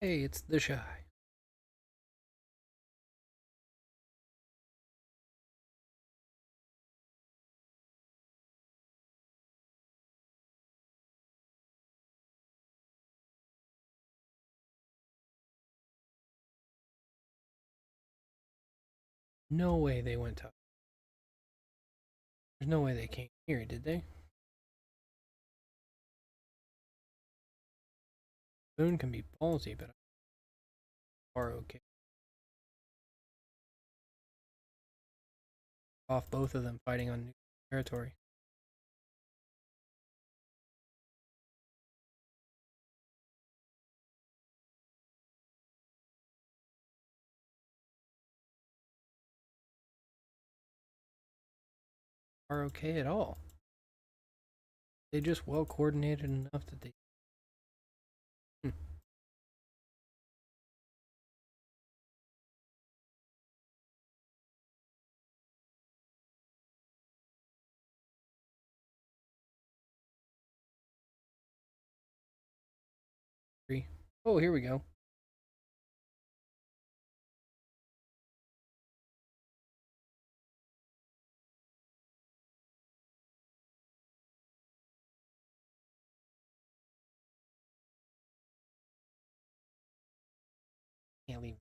Hey, it's the Shy. No way they went top. There's no way they came here, did they? Boone can be ballsy, but are okay. Off both of them fighting on new territory. Are okay at all. They just well coordinated enough that they. Oh, here we go. Can't leave.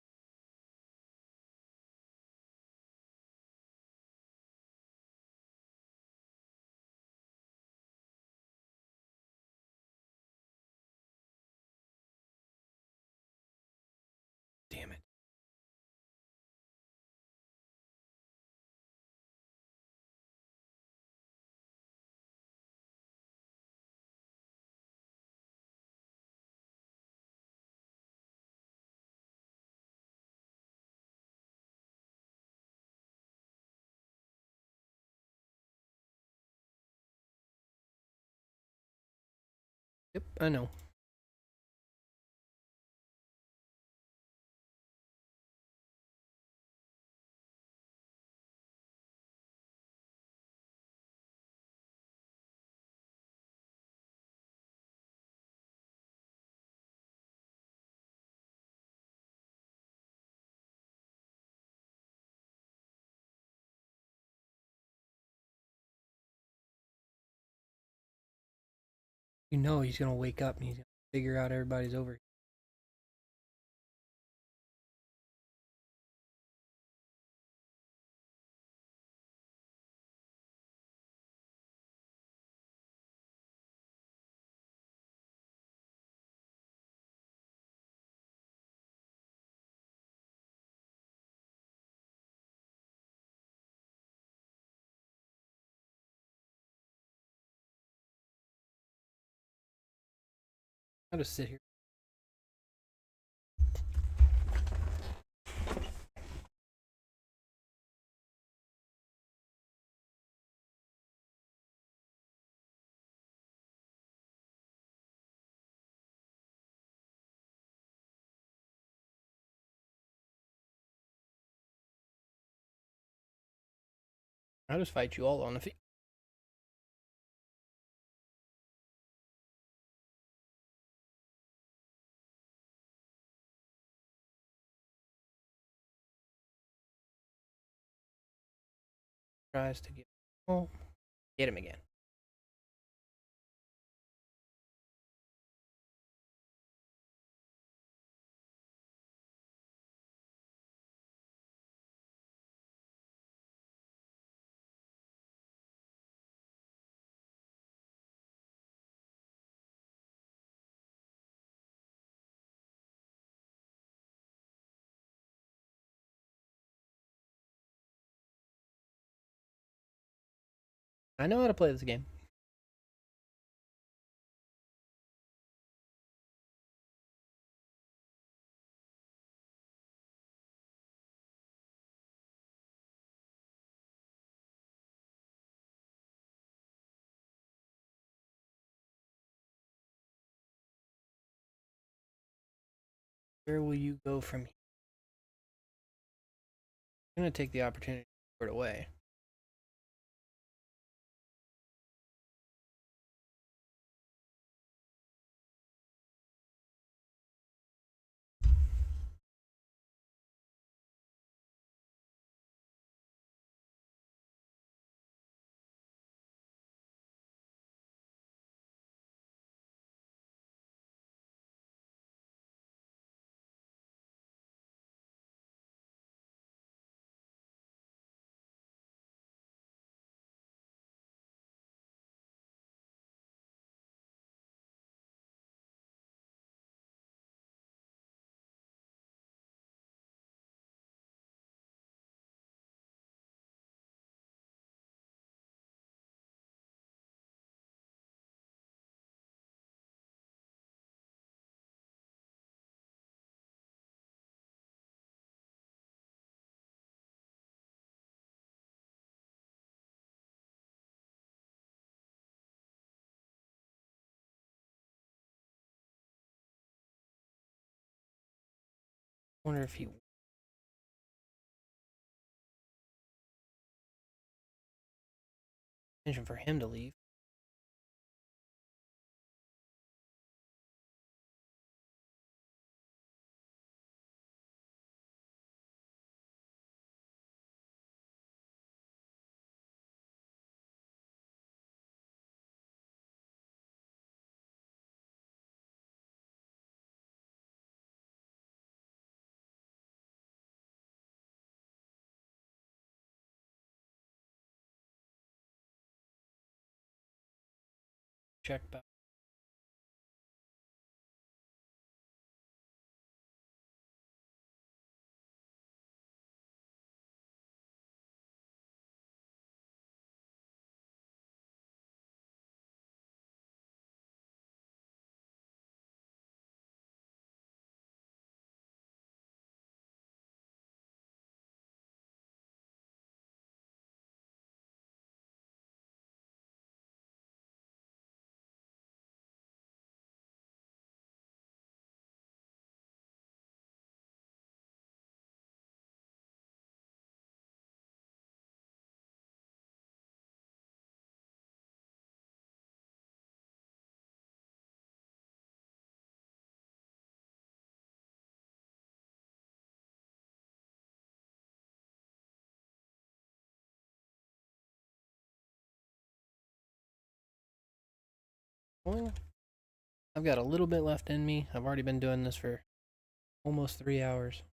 Damn it. Yep, I know. You know he's gonna wake up and he's gonna figure out everybody's over. I'll just sit here. I'll just fight you all on the field. Tries to get. Oh, get him again. I know how to play this game. Where will you go from here? I'm gonna take the opportunity to put it away. wonder if he intention for him to leave. Check back. Well, I've got a little bit left in me. I've already been doing this for almost 3 hours.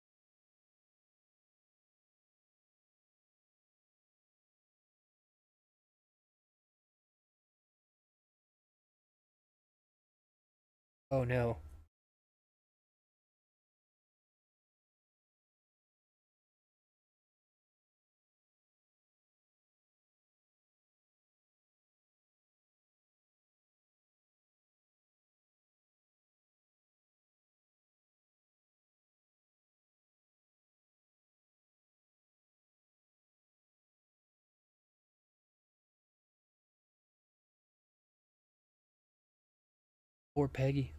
Oh no. Poor Peggy.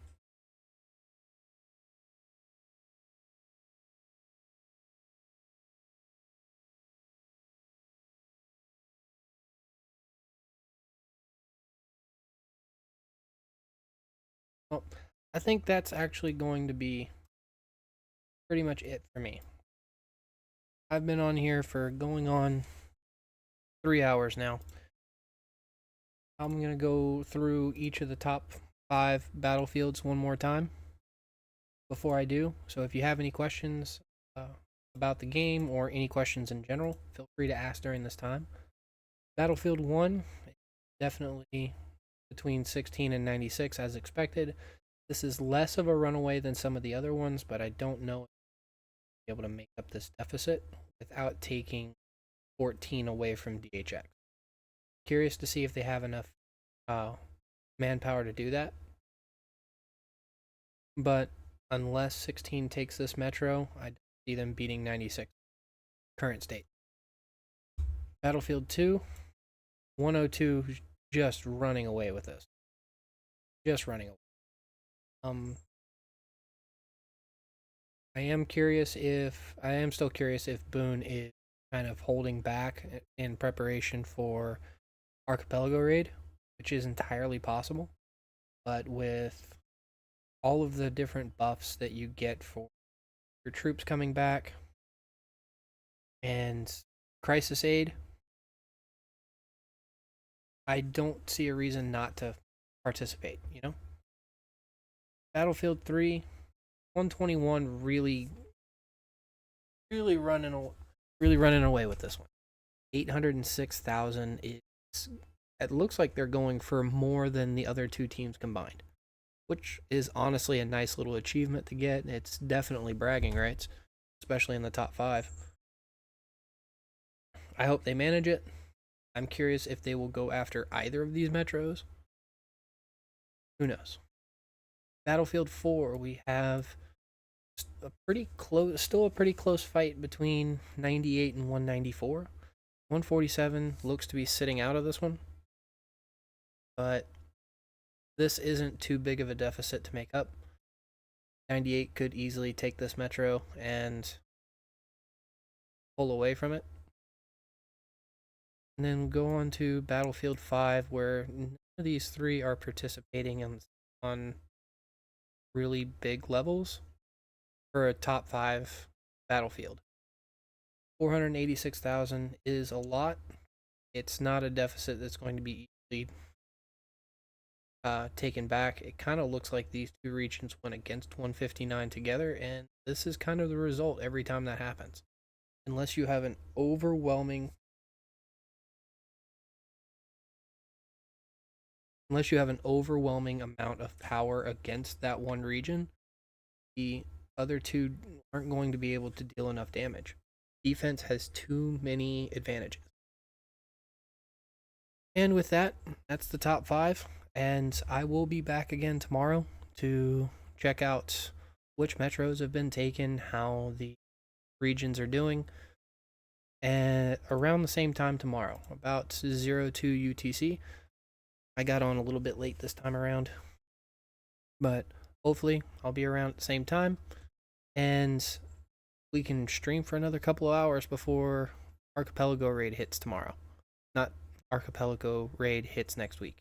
Well, I think that's actually going to be pretty much it for me. I've been on here for going on 3 hours now. I'm going to go through each of the top 5 battlefields one more time before I do. So if you have any questions about the game or any questions in general, feel free to ask during this time. Battlefield 1, definitely between 16 and 96 as expected. This is less of a runaway than some of the other ones, but I don't know if I'll be able to make up this deficit without taking 14 away from DHX. Curious to see if they have enough manpower to do that. But unless 16 takes this metro, I don't see them beating 96 current state. Battlefield 2, 102 just running away with this. Just running away. I am still curious if Boone is kind of holding back in preparation for Archipelago raid, which is entirely possible. But with all of the different buffs that you get for your troops coming back and crisis aid, I don't see a reason not to participate, you know? Battlefield 3, 121 really running away with this one. 806,000 is, it looks like they're going for more than the other two teams combined, which is honestly a nice little achievement to get. It's definitely bragging rights, especially in the top 5. I hope they manage it. I'm curious if they will go after either of these metros. Who knows? Battlefield 4, we have still a pretty close fight between 98 and 194. 147 looks to be sitting out of this one, but this isn't too big of a deficit to make up. 98 could easily take this metro and pull away from it. And then go on to Battlefield 5, where none of these three are participating on really big levels for a top 5 battlefield. 486,000 is a lot. It's not a deficit that's going to be easily taken back. It kind of looks like these two regions went against 159 together, and this is kind of the result every time that happens. Unless you have an overwhelming amount of power against that one region, the other two aren't going to be able to deal enough damage. Defense has too many advantages. And with that, that's the top 5. And I will be back again tomorrow to check out which metros have been taken, how the regions are doing. And around the same time tomorrow, about 02 UTC. I got on a little bit late this time around, but hopefully I'll be around at the same time, and we can stream for another couple of hours before Archipelago raid hits tomorrow. Not Archipelago raid hits next week.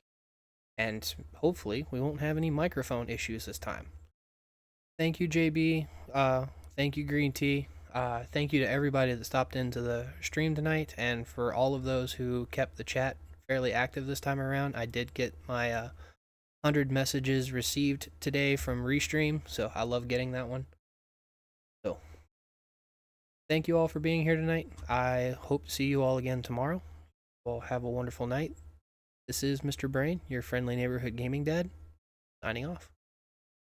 And hopefully we won't have any microphone issues this time. Thank you, JB. Thank you, Green Tea. Thank you to everybody that stopped into the stream tonight, and for all of those who kept the chat fairly active this time around. I did get my 100 messages received today from Restream, so I love getting that one. So, thank you all for being here tonight. I hope to see you all again tomorrow. Well, have a wonderful night. This is Mr. Brain, your friendly neighborhood gaming dad, signing off.